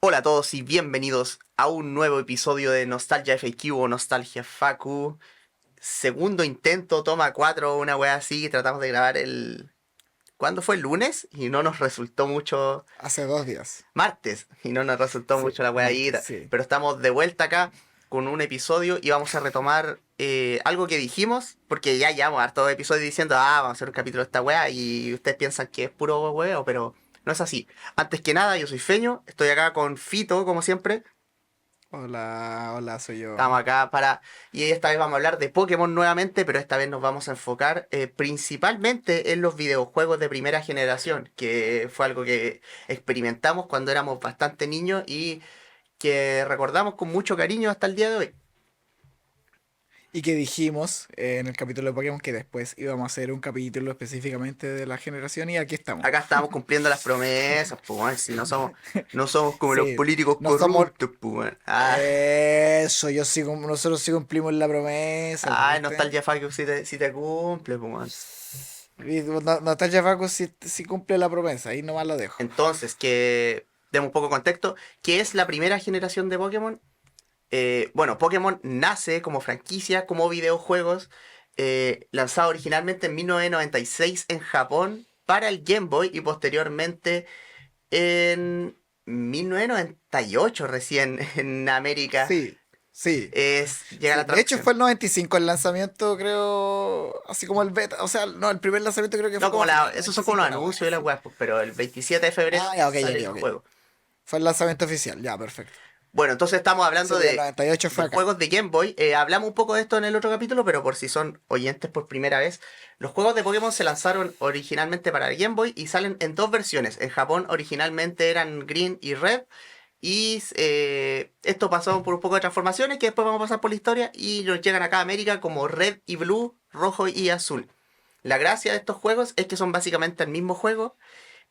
Hola a todos y bienvenidos a un nuevo episodio de Nostalgia FAQ o Nostalgia Facu. Segundo intento, toma 4, una wea así. Tratamos de grabar el... ¿Cuándo fue? ¿El lunes? Y no nos resultó mucho... Hace 2 días. Martes. Y no nos resultó Sí, mucho la wea ahí. martes, sí. Pero estamos de vuelta acá con un episodio y vamos a retomar algo que dijimos. Porque ya llevamos hartos episodios diciendo, vamos a hacer un capítulo de esta wea. Y ustedes piensan que es puro weo, pero... No es así. Antes que nada, yo soy Feño, estoy acá con Fito, como siempre. Hola, hola, soy yo. Estamos acá para... Y esta vez vamos a hablar de Pokémon nuevamente, pero esta vez nos vamos a enfocar principalmente en los videojuegos de primera generación, que fue algo que experimentamos cuando éramos bastante niños y que recordamos con mucho cariño hasta el día de hoy. Y que dijimos en el capítulo de Pokémon que después íbamos a hacer un capítulo específicamente de la generación y aquí estamos. Acá estamos cumpliendo las promesas, pues, weón, si no somos como los Sí, políticos no somos... corruptos, pues, weón. Eso, nosotros sí cumplimos la promesa, pues, ¿viste? Nostalgia Facu si te cumple, pues, weón. Y Natalia Facu sí cumple la promesa, ahí nomás lo dejo. Entonces, que demos un poco de contexto, ¿qué es la primera generación de Pokémon? Bueno, Pokémon nace como franquicia, como videojuegos, lanzado originalmente en 1996 en Japón para el Game Boy y posteriormente en 1998 recién en América Sí, sí. llega Sí, la de hecho traducción. fue el 95 el lanzamiento, creo, así como el beta, o sea, no, el primer lanzamiento creo que No, fue como a finales del esos son como los 95 la wea, anuncios de la sí. web, pero el 27 de febrero Ah, ya, ok, sale ok, el ok. juego. Fue el lanzamiento oficial, ya, perfecto. Bueno, entonces estamos Sí, hablando pues el 98 de fue acá. juegos de Game Boy. Hablamos un poco de esto en el otro capítulo, pero por si son oyentes por primera vez, los juegos de Pokémon se lanzaron originalmente para el Game Boy y salen en dos versiones. En Japón originalmente eran Green y Red. Y esto pasó por un poco de transformaciones que después vamos a pasar por la historia y nos llegan acá a América como Red y Blue, Rojo y Azul. La gracia de estos juegos es que son básicamente el mismo juego,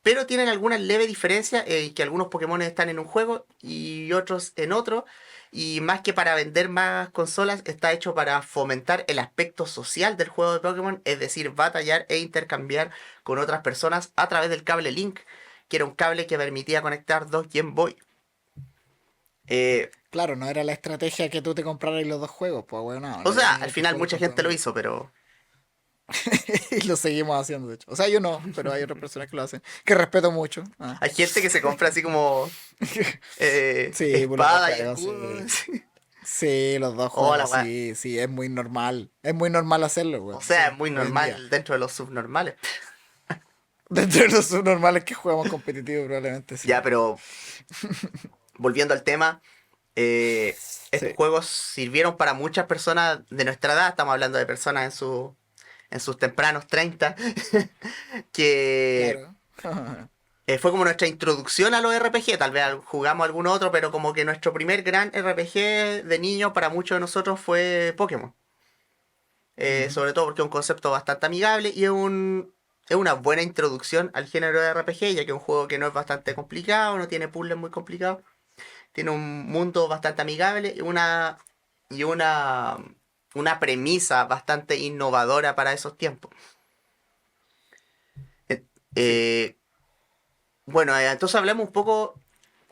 pero tienen algunas leves diferencias, que algunos Pokémon están en un juego y otros en otro. Y más que para vender más consolas, está hecho para fomentar el aspecto social del juego de Pokémon, es decir, batallar e intercambiar con otras personas a través del cable Link, que era un cable que permitía conectar dos Game Boy. Eh, Claro, no era la estrategia que tú te compraras los dos juegos, pues bueno, no, o la sea, idea al era que final jugaras mucha con tu gente lo amigo. hizo, pero... Y lo seguimos haciendo, de hecho. O sea, yo no, pero hay otras personas que lo hacen, que respeto mucho. Ah. Hay gente que se compra así como Sí, por los dos espada y juegos, escudo. sí. Sí. Sí, los dos Hola, juegos, weá. sí, sí, es muy normal. Es muy normal hacerlo, O weón, sea, es sí, muy hoy en día. normal dentro de los subnormales. Dentro de los subnormales que jugamos competitivo, probablemente sí. Ya, pero volviendo al tema, estos Sí, juegos sirvieron para muchas personas de nuestra edad, estamos hablando de personas en sus tempranos 30, que claro. fue como nuestra introducción a los RPG, tal vez jugamos algún otro, pero como que nuestro primer gran RPG de niño para muchos de nosotros fue Pokémon. Ujú. Sobre todo porque es un concepto bastante amigable y es una buena introducción al género de RPG, ya que es un juego que no es bastante complicado, no tiene puzzles muy complicados, tiene un mundo bastante amigable y una premisa bastante innovadora para esos tiempos. Eh, Sí. eh, bueno, entonces hablemos un poco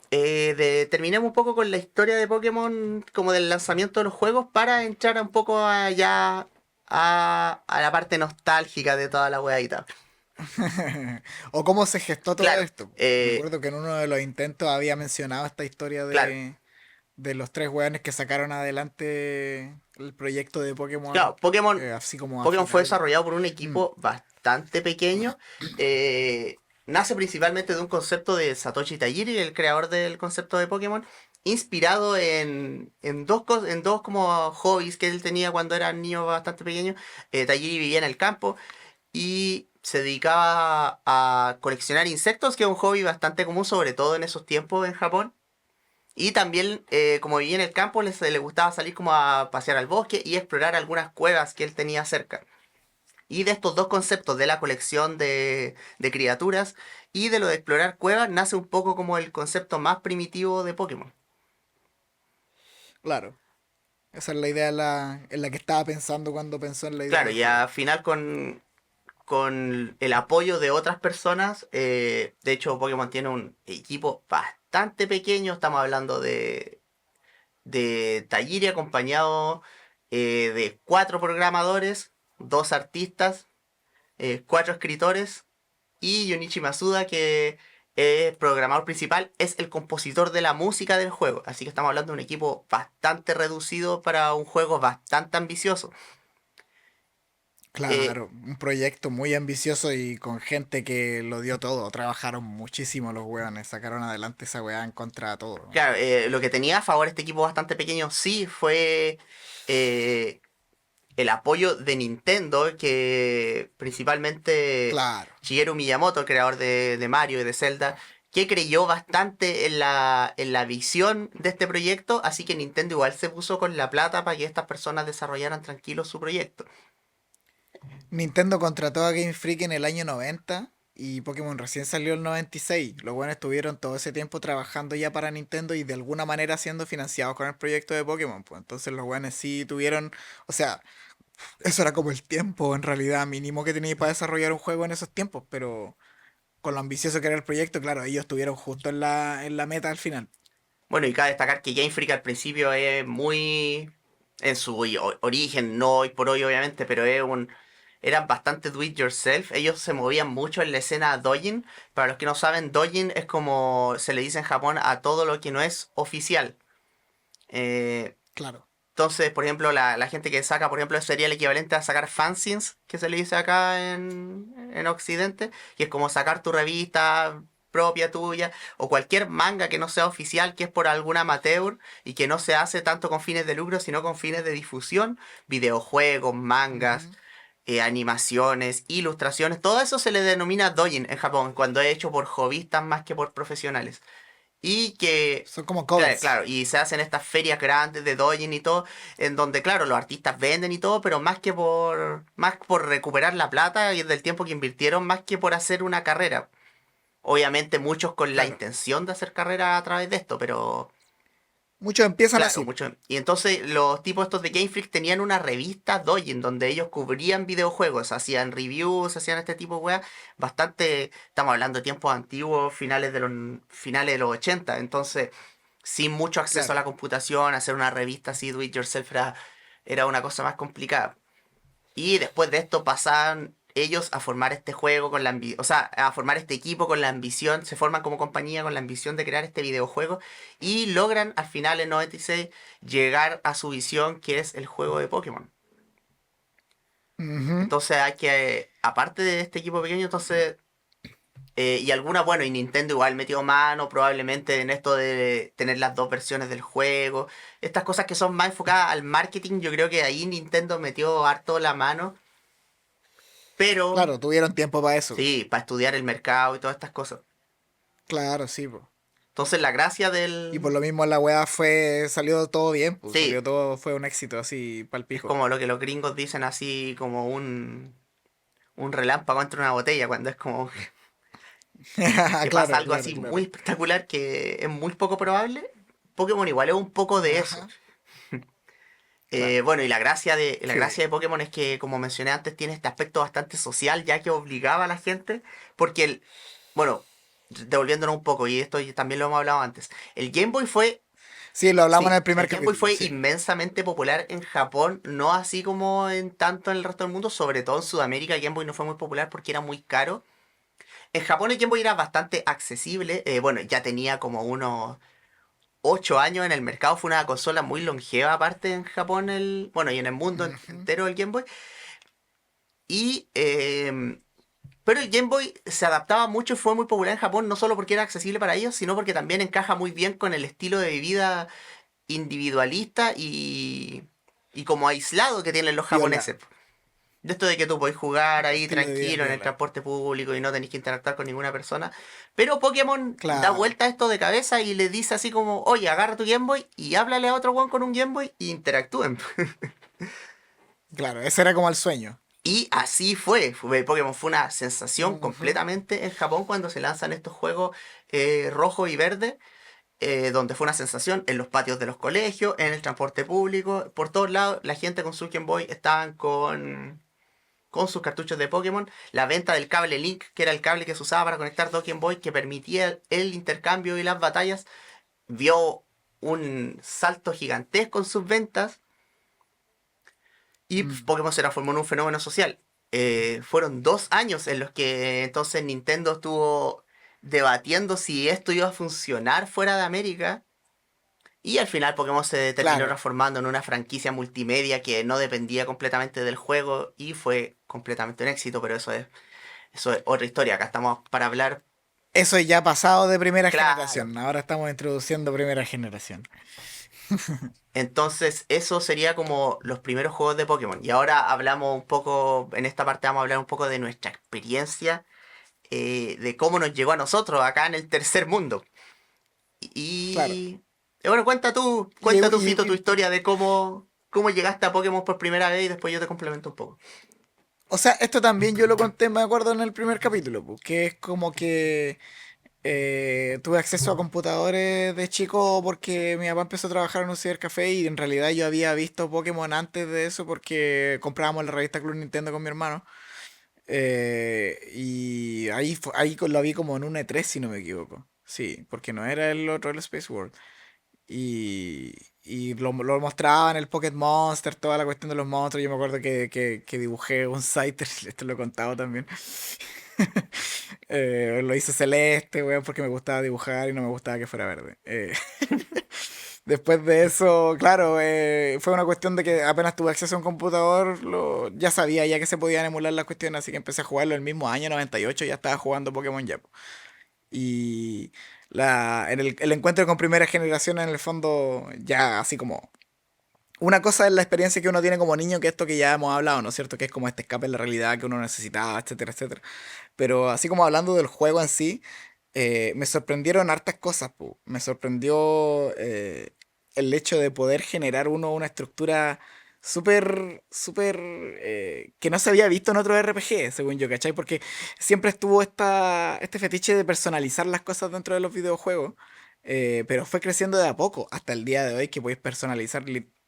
terminemos un poco con la historia de Pokémon, como del lanzamiento de los juegos, para entrar un poco allá a la parte nostálgica de toda la weadita. O cómo se gestó todo Claro, esto. Me acuerdo que en uno de los intentos había mencionado esta historia claro, de los tres weones que sacaron adelante el proyecto de claro, Pokémon, así como a Pokémon fue final. desarrollado por un Mm. equipo bastante pequeño. Nace principalmente de un concepto de Satoshi Tajiri, el creador del concepto de Pokémon, inspirado en dos como hobbies que él tenía cuando era niño bastante pequeño. Tajiri vivía en el campo y se dedicaba a coleccionar insectos, que es un hobby bastante común, sobre todo en esos tiempos en Japón. Y también, como vivía en el campo, le gustaba salir como a pasear al bosque y explorar algunas cuevas que él tenía cerca. Y de estos dos conceptos, de la colección de criaturas y de lo de explorar cuevas, nace un poco como el concepto más primitivo de Pokémon. Claro. Esa es la idea en la que estaba pensando cuando pensó en la idea Claro, del y juego. al final con el apoyo de otras personas, de hecho Pokémon tiene un equipo bastante pequeño. Estamos hablando de Tajiri acompañado de 4 programadores, 2 artistas, 4 escritores y Junichi Masuda, que es programador principal, es el compositor de la música del juego. Así que estamos hablando de un equipo bastante reducido para un juego bastante ambicioso. Eh, Claro, un proyecto muy ambicioso y con gente que lo dio todo. Trabajaron muchísimo los weones, sacaron adelante esa weá en contra de todo. claro, lo que tenía a favor este equipo bastante pequeño sí fue eh, el apoyo de Nintendo, que principalmente Claro. Shigeru Miyamoto, el creador de Mario y de Zelda, que creyó bastante en la visión de este proyecto, así que Nintendo igual se puso con la plata para que estas personas desarrollaran tranquilos su proyecto. Nintendo contrató a Game Freak en el año 90 y Pokémon recién salió el 96. Los buenos estuvieron todo ese tiempo trabajando ya para Nintendo y de alguna manera siendo financiados con el proyecto de Pokémon. Pues entonces los buenos sí tuvieron, o sea, eso era como el tiempo en realidad mínimo que tenía para desarrollar un juego en esos tiempos, pero con lo ambicioso que era el proyecto, claro, ellos estuvieron justo en la meta al final. Bueno, y cabe destacar que Game Freak al principio es muy... En su origen, no hoy por hoy obviamente, pero eran bastante do it yourself. Ellos se movían mucho en la escena doujin. Para los que no saben, doujin es como se le dice en Japón a todo lo que no es oficial. Eh, Claro. entonces, por ejemplo, la gente que saca, por ejemplo, sería el equivalente a sacar fanzines, que se le dice acá en Occidente, que es como sacar tu revista propia tuya, o cualquier manga que no sea oficial, que es por algún amateur y que no se hace tanto con fines de lucro, sino con fines de difusión, videojuegos, mangas, Ujú. animaciones, ilustraciones, todo eso se le denomina doujin en Japón, cuando es hecho por hobbyistas más que por profesionales. Y que, Son como claro, covers. claro, y se hacen estas ferias grandes de doujin y todo, en donde, claro, los artistas venden y todo, pero más por recuperar la plata y del tiempo que invirtieron, más que por hacer una carrera. Obviamente muchos con la Claro. intención de hacer carrera a través de esto, pero Muchos empiezan claro, así. muchos. Y entonces los tipos estos de Game Freak tenían una revista doujin donde ellos cubrían videojuegos, hacían reviews, hacían este tipo de weas, bastante, estamos hablando de tiempos antiguos, finales de los 80, entonces sin mucho acceso a Claro. la computación, hacer una revista así do it yourself era una cosa más complicada. Y después de esto pasan ellos a formar este juego con la ambición, o sea, a formar este equipo con la ambición, se forman como compañía con la ambición de crear este videojuego y logran al final en 96 llegar a su visión que es el juego de Pokémon. Ujú. Entonces hay que, aparte de este equipo pequeño, entonces, y alguna, bueno, y Nintendo igual metió mano probablemente en esto de tener las 2 versiones del juego, estas cosas que son más enfocadas al marketing, yo creo que ahí Nintendo metió harto la mano, pero Claro, tuvieron tiempo para eso. sí, para estudiar el mercado y todas estas cosas. Claro, sí, po. Entonces la gracia Y por del... lo mismo la weá salió todo bien, pues Sí, salió todo, fue un éxito así es palpico. como lo que los gringos dicen así como un relámpago entre una botella, cuando es como que pasa Claro, algo claro, así muy claro. espectacular que es muy poco probable. Pokémon igual es un poco de eso. Ajá, claro. Bueno, y la gracia de Sí. Pokémon es que, como mencioné antes, tiene este aspecto bastante social, ya que obligaba a la gente, porque bueno, devolviéndonos un poco, y esto también lo hemos hablado antes, el Game Boy fue Sí, lo hablamos en Sí, el primer el Game Boy capítulo, fue sí. inmensamente popular en Japón, no así como en tanto en el resto del mundo, sobre todo en Sudamérica el Game Boy no fue muy popular porque era muy caro. En Japón el Game Boy era bastante accesible, bueno, ya tenía como unos 8 años en el mercado, fue una consola muy longeva aparte en Japón, bueno, y en el mundo Ujú. entero el Game Boy. Y, pero el Game Boy se adaptaba mucho y fue muy popular en Japón, no solo porque era accesible para ellos, sino porque también encaja muy bien con el estilo de vida individualista y como aislado que tienen los Piola. japoneses. De esto de que tú podés jugar ahí Estilo de vida tranquilo en el piola. transporte público y no tenés que interactuar con ninguna persona. Pero Pokémon da Claro, vuelta a esto de cabeza y le dice así como, oye, agarra tu Game Boy y háblale a otro one con un Game Boy y interactúen. claro, ese era como el sueño. Y así fue. Pokémon fue una sensación Ujú. completamente en Japón cuando se lanzan estos juegos rojo y verde, donde fue una sensación en los patios de los colegios, en el transporte público, por todos lados, la gente con su Game Boy estaban con sus cartuchos de Pokémon, la venta del cable Link, que era el cable que se usaba para conectar dos Game Boy, que permitía el intercambio y las batallas, vio un salto gigantesco en sus ventas y Mm. Pokémon se transformó en un fenómeno social. Fueron 2 años en los que entonces Nintendo estuvo debatiendo si esto iba a funcionar fuera de América. Y al final Pokémon se terminó Claro. transformando en una franquicia multimedia que no dependía completamente del juego y fue completamente un éxito, pero eso es otra historia. Acá estamos para hablar. Eso ya ha pasado de primera Claro. generación. Ahora estamos introduciendo primera generación. Entonces, eso sería como los primeros juegos de Pokémon. Y ahora hablamos un poco, en esta parte vamos a hablar un poco de nuestra experiencia, de cómo nos llegó a nosotros acá en el tercer mundo. Claro. Bueno, Y, cuenta tú, y- Fito, tu y- historia de cómo llegaste a Pokémon por primera vez y después yo te complemento un poco. o sea, esto también yo lo conté, me acuerdo, en el primer capítulo, pues, que es como que tuve acceso a computadores de chico porque mi papá empezó a trabajar en un cibercafé y en realidad yo había visto Pokémon antes de eso porque comprábamos la revista Club Nintendo con mi hermano. Y ahí lo vi como en un E3 si no me equivoco. Sí, porque no era el otro, el Space World. Y, y lo mostraba en el Pocket Monster, toda la cuestión de los monstruos. Yo me acuerdo que dibujé un Scyther, esto lo he contado también. Lo hice celeste, weón, porque me gustaba dibujar y no me gustaba que fuera verde. Después de eso, claro, fue una cuestión de que apenas tuve acceso a un computador, ya sabía ya que se podían emular las cuestiones, así que empecé a jugarlo el mismo año 98, ya estaba jugando Pokémon ya. Po. Y el encuentro con primera generación en el fondo, ya así como una cosa es la experiencia que uno tiene como niño, que esto que ya hemos hablado, ¿no es cierto? Que es como este escape de la realidad que uno necesitaba, etcétera, etcétera. Pero así como hablando del juego en sí, me sorprendieron hartas cosas, pu. Me sorprendió el hecho de poder generar uno una estructura súper, que no se había visto en otro RPG, según yo, ¿cachai? Porque siempre estuvo este fetiche de personalizar las cosas dentro de los videojuegos, pero fue creciendo de a poco, hasta el día de hoy que podéis personalizar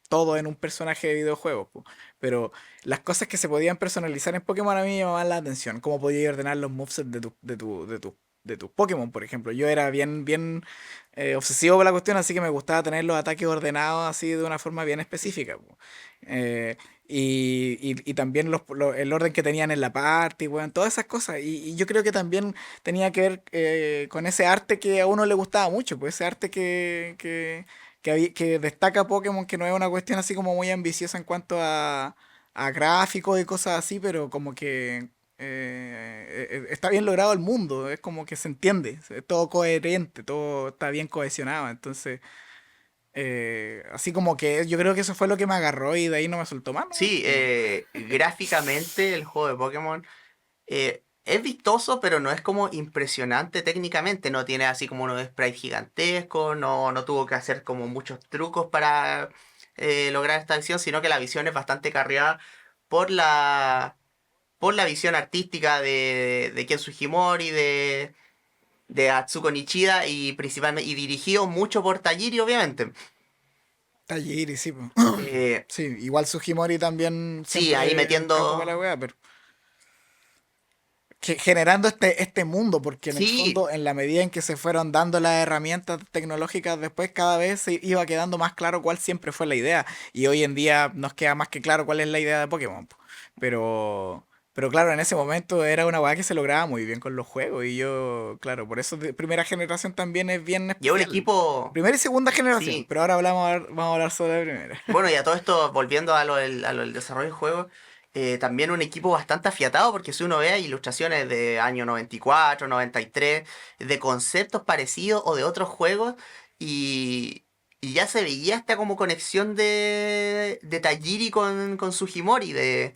todo en un personaje de videojuegos, pu. Pero las cosas que se podían personalizar en Pokémon a mí me llamaban la atención. Cómo podías ordenar los movesets de tus Pokémon, por ejemplo. Yo era bien obsesivo con la cuestión, así que me gustaba tener los ataques ordenados así de una forma bien específica. Po. Eh, y también el orden que tenían en la party, weón, todas esas cosas. Y yo creo que también tenía que ver con ese arte que a uno le gustaba mucho, pues ese arte que destaca Pokémon, que no es una cuestión así como muy ambiciosa en cuanto a gráficos y cosas así, pero como que está bien logrado el mundo, es como que se entiende, es todo coherente, todo está bien cohesionado, entonces, así como que yo creo que eso fue lo que me agarró y de ahí no me soltó más, ¿no? Sí, gráficamente el juego de Pokémon es vistoso, pero no es como impresionante técnicamente. No tiene así como unos sprites gigantescos, no tuvo que hacer como muchos trucos para lograr esta visión, sino que la visión es bastante carreada por la visión artística de Ken Sugimori, de Atsuko Nichida y principalmente y dirigido mucho por Tajiri, obviamente. Tajiri, sí, po. Eh, Sí, igual Sugimori también sí, ahí siempre un capo para la metiendo. wea, pero generando este mundo, porque en el Sí, fondo, en la medida en que se fueron dando las herramientas tecnológicas, después cada vez se iba quedando más claro cuál siempre fue la idea. Y hoy en día nos queda más que claro cuál es la idea de Pokémon. Po. Pero, pero claro, en ese momento era una weá que se lograba muy bien con los juegos. Y yo, claro, por eso de primera generación también es bien lleva un especial. equipo. Primera y segunda generación, Sí. pero ahora vamos a hablar sobre la primera. Bueno, y a todo esto, volviendo a lo del desarrollo del juego, también un equipo bastante afiatado, porque si uno ve hay ilustraciones de año 94, 93, de conceptos parecidos o de otros juegos, y ya se veía esta como conexión de Tajiri con Sugimori, de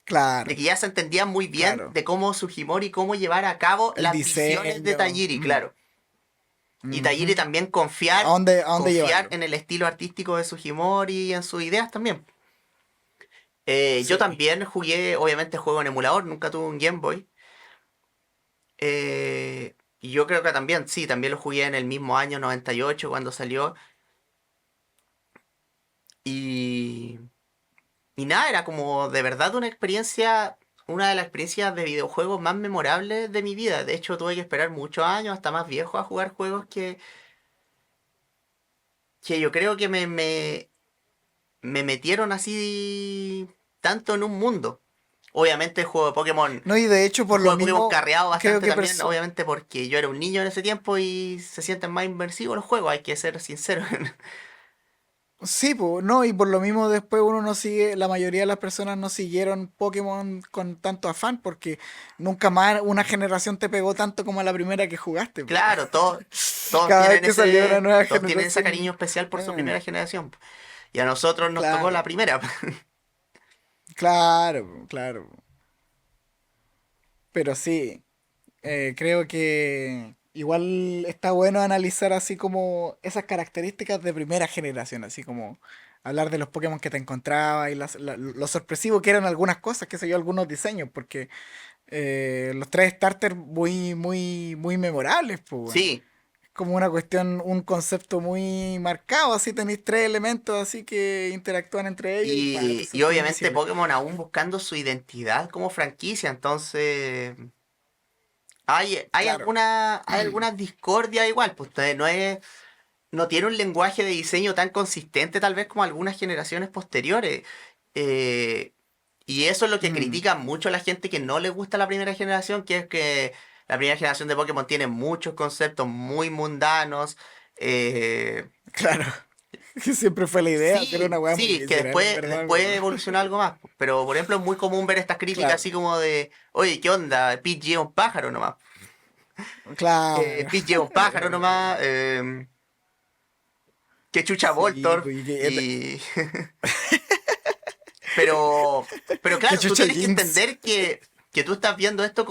Claro, que ya se entendían muy bien claro. de cómo Sugimori, cómo llevar a cabo El las visiones de diseño. Tajiri, claro. Y Tajiri Ujú. también A dónde confiar llevarlo? en el estilo artístico de Sugimori y en sus ideas también. Yo Sí. también jugué, obviamente juego en emulador, nunca tuve un Game Boy. Y yo creo que también, sí, también lo jugué en el mismo año 98 cuando salió. Y, Y nada, era como de verdad una experiencia, una de las experiencias de videojuegos más memorables de mi vida. De hecho, tuve que esperar muchos años, hasta más viejo, a jugar juegos que yo creo que me metieron así tanto en un mundo. Obviamente el juego de Pokémon, No, y de hecho, el por juego lo de Pokémon mismo, carreado creo bastante que también, obviamente porque yo era un niño en ese tiempo y se sienten más inmersivos los juegos, hay que ser sinceros. sí, pues, no, y por lo mismo después uno no sigue, la mayoría de las personas no siguieron Pokémon con tanto afán, porque nunca más una generación te pegó tanto como la primera que jugaste, pues. Claro, todos Cada vez tienen que salió una nueva todos tienen ese cariño generación. especial por su eh, primera generación. Y a nosotros nos tocó la claro, primera. claro, claro. Pero sí, creo que igual está bueno analizar así como esas características de primera generación, así como hablar de los Pokémon que te encontraba y lo sorpresivo que eran algunas cosas, qué sé yo, algunos diseños, porque los tres starters muy memorables, pues, weón. Sí, Es como una cuestión, un concepto muy marcado, así tenéis tres elementos así que interactúan entre ellos y pa, te y sentís obviamente invencible. Pokémon aún buscando su identidad como franquicia, entonces Claro, hay algunas discordias igual, pues no tiene un lenguaje de diseño tan consistente tal vez como algunas generaciones posteriores. Eh, y eso es lo que mm, critica mucho la gente que no le gusta la primera generación, que es que la primera generación de Pokémon tiene muchos conceptos muy mundanos. claro, que siempre fue la idea, hacer una Sí, weá muy sí, que visceral, en verdad, después pero evolucionó algo más. Pero, por ejemplo, es muy común ver estas críticas claro, así como de, oye, ¿qué onda? Pidgey es un pájaro nomás. claro. Pidgey es un pájaro nomás. Que chucha Sí, Voltorb. pues, Y... pero que claro, tú chucha tienes que Jinx. entender que tú estás viendo esto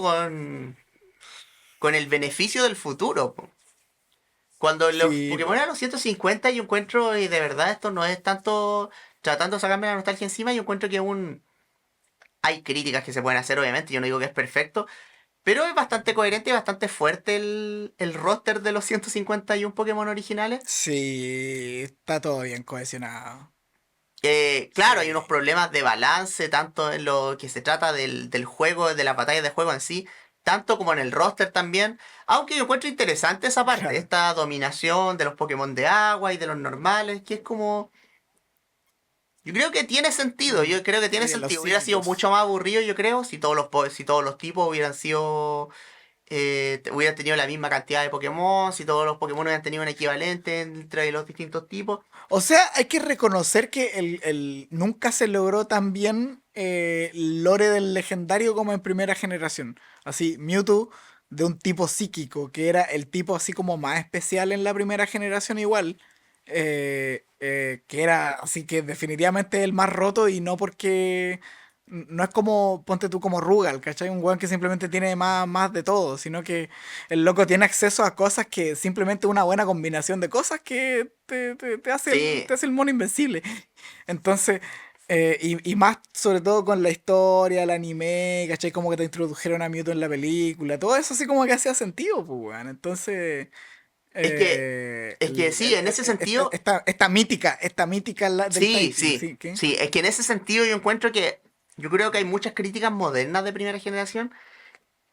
con el beneficio del futuro. Po. Cuando los Sí, Pokémon pues. eran los 150 yo encuentro, y de verdad esto no es tanto tratando de sacarme la nostalgia encima, yo encuentro que hay críticas que se pueden hacer, obviamente, yo no digo que es perfecto, pero es bastante coherente y bastante fuerte el roster de los 151 Pokémon originales. Sí, está todo bien cohesionado. Claro, hay unos Sí, problemas de balance, tanto en lo que se trata del juego, de las batallas de juego en sí, tanto como en el roster también. Aunque yo encuentro interesante esa parte, claro. esta dominación de los Pokémon de agua y de los normales, que es como... Yo creo que tiene sentido, Mm, yo creo que y tiene de los sentido. Hubiera sido psíquicos. mucho más aburrido, yo creo, si todos los tipos hubieran sido hubieran tenido la misma cantidad de Pokémon, si todos los Pokémon hubieran tenido un equivalente entre los distintos tipos. O sea, hay que reconocer que nunca se logró tan bien el lore del legendario como en primera generación. Así, Mewtwo de un tipo psíquico, que era el tipo así como más especial en la primera generación igual, que era así que definitivamente el más roto y no porque... No es como, ponte tú como Rugal, ¿cachai? Un weón que simplemente tiene más de todo, sino que el loco tiene acceso a cosas que simplemente una buena combinación de cosas que te hace Sí, te hace el mono invencible. Entonces, y más sobre todo con la historia, el anime, ¿cachai? Como que te introdujeron a Mewtwo en la película, todo eso así como que hacía sentido, pues, weón. Entonces, es que, es que sí, en ese sentido, esta mítica del sí, typing, sí, ¿sí? ¿Qué? sí, es que en ese sentido yo encuentro que, yo creo que hay muchas críticas modernas de primera generación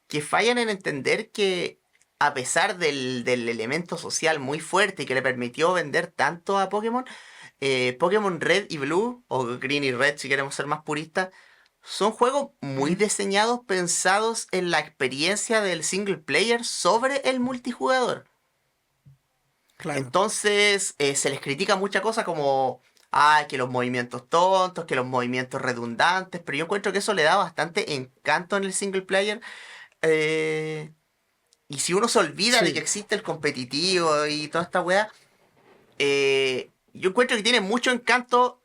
que fallan en entender que a pesar del elemento social muy fuerte que le permitió vender tanto a Pokémon, Pokémon Red y Blue, o Green y Red si queremos ser más puristas, son juegos muy Ujú, diseñados, pensados en la experiencia del single player sobre el multijugador. claro. Entonces se les critica muchas cosas como, que los movimientos tontos, que los movimientos redundantes, pero yo encuentro que eso le da bastante encanto en el single player. eh, y si uno se olvida de que Sí. existe el competitivo y toda esta weá, yo encuentro que tiene mucho encanto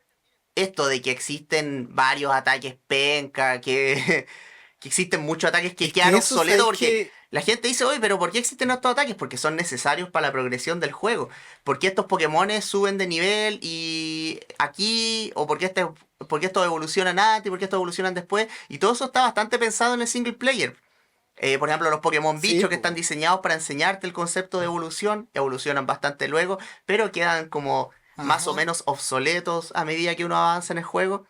esto de que existen varios ataques penca, que existen muchos ataques que Es quedan que eso obsoletos sabéis porque que. la gente dice, oye, pero ¿por qué existen estos ataques? Porque son necesarios para la progresión del juego. ¿Por qué estos Pokémones suben de nivel y aquí? ¿O por qué estos evolucionan antes? ¿Por qué estos evolucionan después? Y todo eso está bastante pensado en el single player. Por ejemplo, los Pokémon Sí, bicho que pues. están diseñados para enseñarte el concepto de evolución, evolucionan bastante luego, pero quedan como más o Ajá. menos obsoletos a medida que uno avanza en el juego.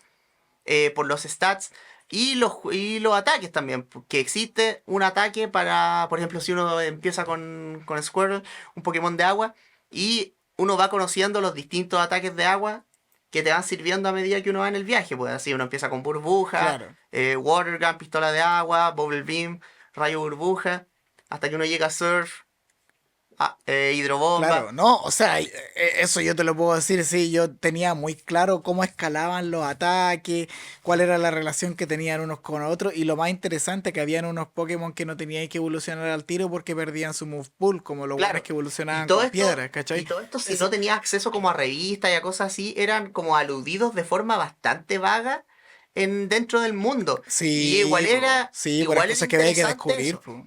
por los stats y los ataques también. Que existe un ataque para, por ejemplo, si uno empieza con Squirtle, un Pokémon de agua, y uno va conociendo los distintos ataques de agua que te van sirviendo a medida que uno va en el viaje. Pues así uno empieza con burbuja, Claro. Water Gun, pistola de agua, Bubble Beam, rayo burbuja, hasta que uno llega a Surf, hidrobomba. Claro, no, o sea, eso yo te lo puedo decir, sí, yo tenía muy claro cómo escalaban los ataques, cuál era la relación que tenían unos con otros, y lo más interesante que habían unos Pokémon que no tenían que evolucionar al tiro porque perdían su move pool, como los buenos Claro. que Y evolucionaban todo con esto, piedras, y ¿cachai? todo esto si Eso. no tenías acceso como a revistas y a cosas así, eran como aludidos de forma bastante vaga dentro del mundo. Y Sí, por las igual era cosas que había que interesante descubrir, eso. po.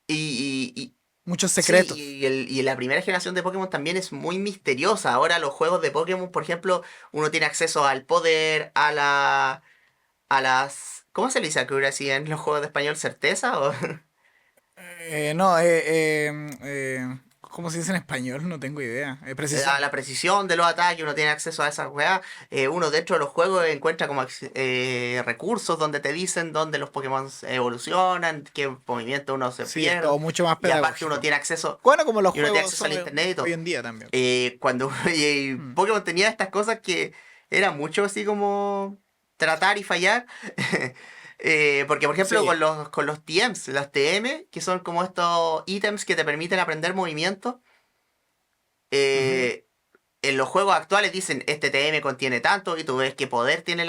Y Muchos sí, secretos. y la primera generación de Pokémon también es muy misteriosa. Ahora los juegos de Pokémon, por ejemplo, uno tiene acceso al poder, a las, ¿cómo se le dice accuracy en los juegos de español? ¿Certeza? ¿O? No, ¿cómo se dice en español? No tengo idea. A Precisión. la precisión de los ataques, uno tiene acceso a esas weas. Uno dentro de los juegos encuentra como recursos donde te dicen dónde los Pokémon evolucionan, qué movimiento uno se Sí, es pierde. todo mucho más Y aparte uno pedagógico. tiene acceso, Bueno, como los y uno tiene juegos acceso al son internet y hoy todo. en día también. Cuando y Mm. Pokémon tenía estas cosas que era mucho así como tratar y fallar. Porque, por ejemplo, Sí. con los TMs, las TM, que son como estos ítems que te permiten aprender movimientos, Ujú. eh, en los juegos actuales dicen este TM contiene tanto y tú ves qué poder tiene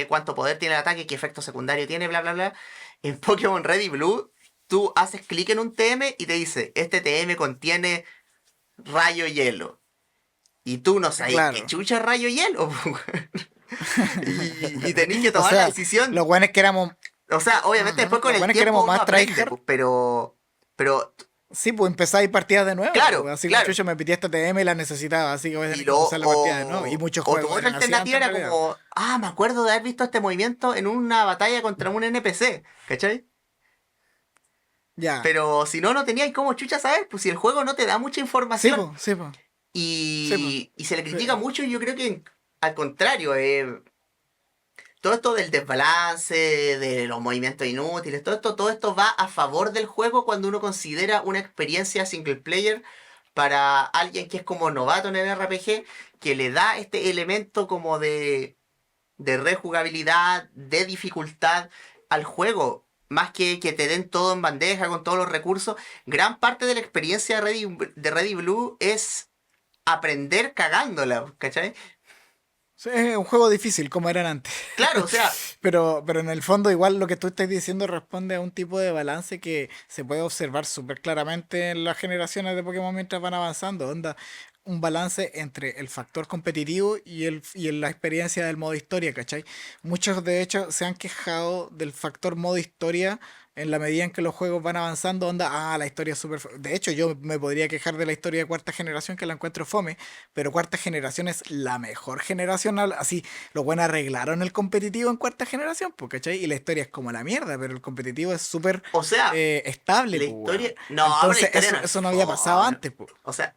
cuánto poder tiene el ataque, qué efecto secundario tiene, bla bla bla. En Pokémon Red y Blue, tú haces clic en un TM y te dice este TM contiene rayo hielo. Y tú no sabes qué Claro. chucha es rayo hielo. Y tenés que O tomar la sea, decisión. los buenos que éramos. O sea, obviamente Ujú, después con los el buenos que éramos tiempo uno más aprende, tryhard. pues, pero Sí, pues empezáis partidas de nuevo, claro, pues. Así como claro. chucho me pedí esta TM y la necesitaba, así que voy a Y tener que empezar la partida de nuevo. Y muchos o tu juegos otra eran así antes alternativa en era realidad. como, me acuerdo de haber visto este movimiento en una batalla contra un NPC, ¿cachai? Ya. Pero si no, no teníais cómo chucha saber, pues si el juego no te da mucha Sí, información. pues, sí, pues. Sí, pues. Y se le critica mucho, y yo creo que al contrario, todo esto del desbalance, de los movimientos inútiles, todo esto va a favor del juego cuando uno considera una experiencia single player para alguien que es como novato en el RPG, que le da este elemento como de rejugabilidad, de dificultad al juego. Más que te den todo en bandeja con todos los recursos, gran parte de la experiencia de Red y Blue es aprender cagándola, ¿cachai? Sí, es un juego difícil, como eran antes. Claro, o sea, Pero en el fondo, igual lo que tú estás diciendo responde a un tipo de balance que se puede observar súper claramente en las generaciones de Pokémon mientras van avanzando. Onda, un balance entre el factor competitivo y la experiencia del modo historia, ¿cachai? Muchos, de hecho, se han quejado del factor modo historia en la medida en que los juegos van avanzando. Onda, la historia es súper. De hecho, yo me podría quejar de la historia de cuarta generación, que la encuentro fome, pero cuarta generación es la mejor generación. Así, los buenos arreglaron el competitivo en cuarta generación, pues, ¿cachai? Y la historia es como la mierda, pero el competitivo es súper o sea, estable, la pues, historia. weón. No, pero la Entonces, historia eso, no es eso no había pasado fome. antes, pues. O sea,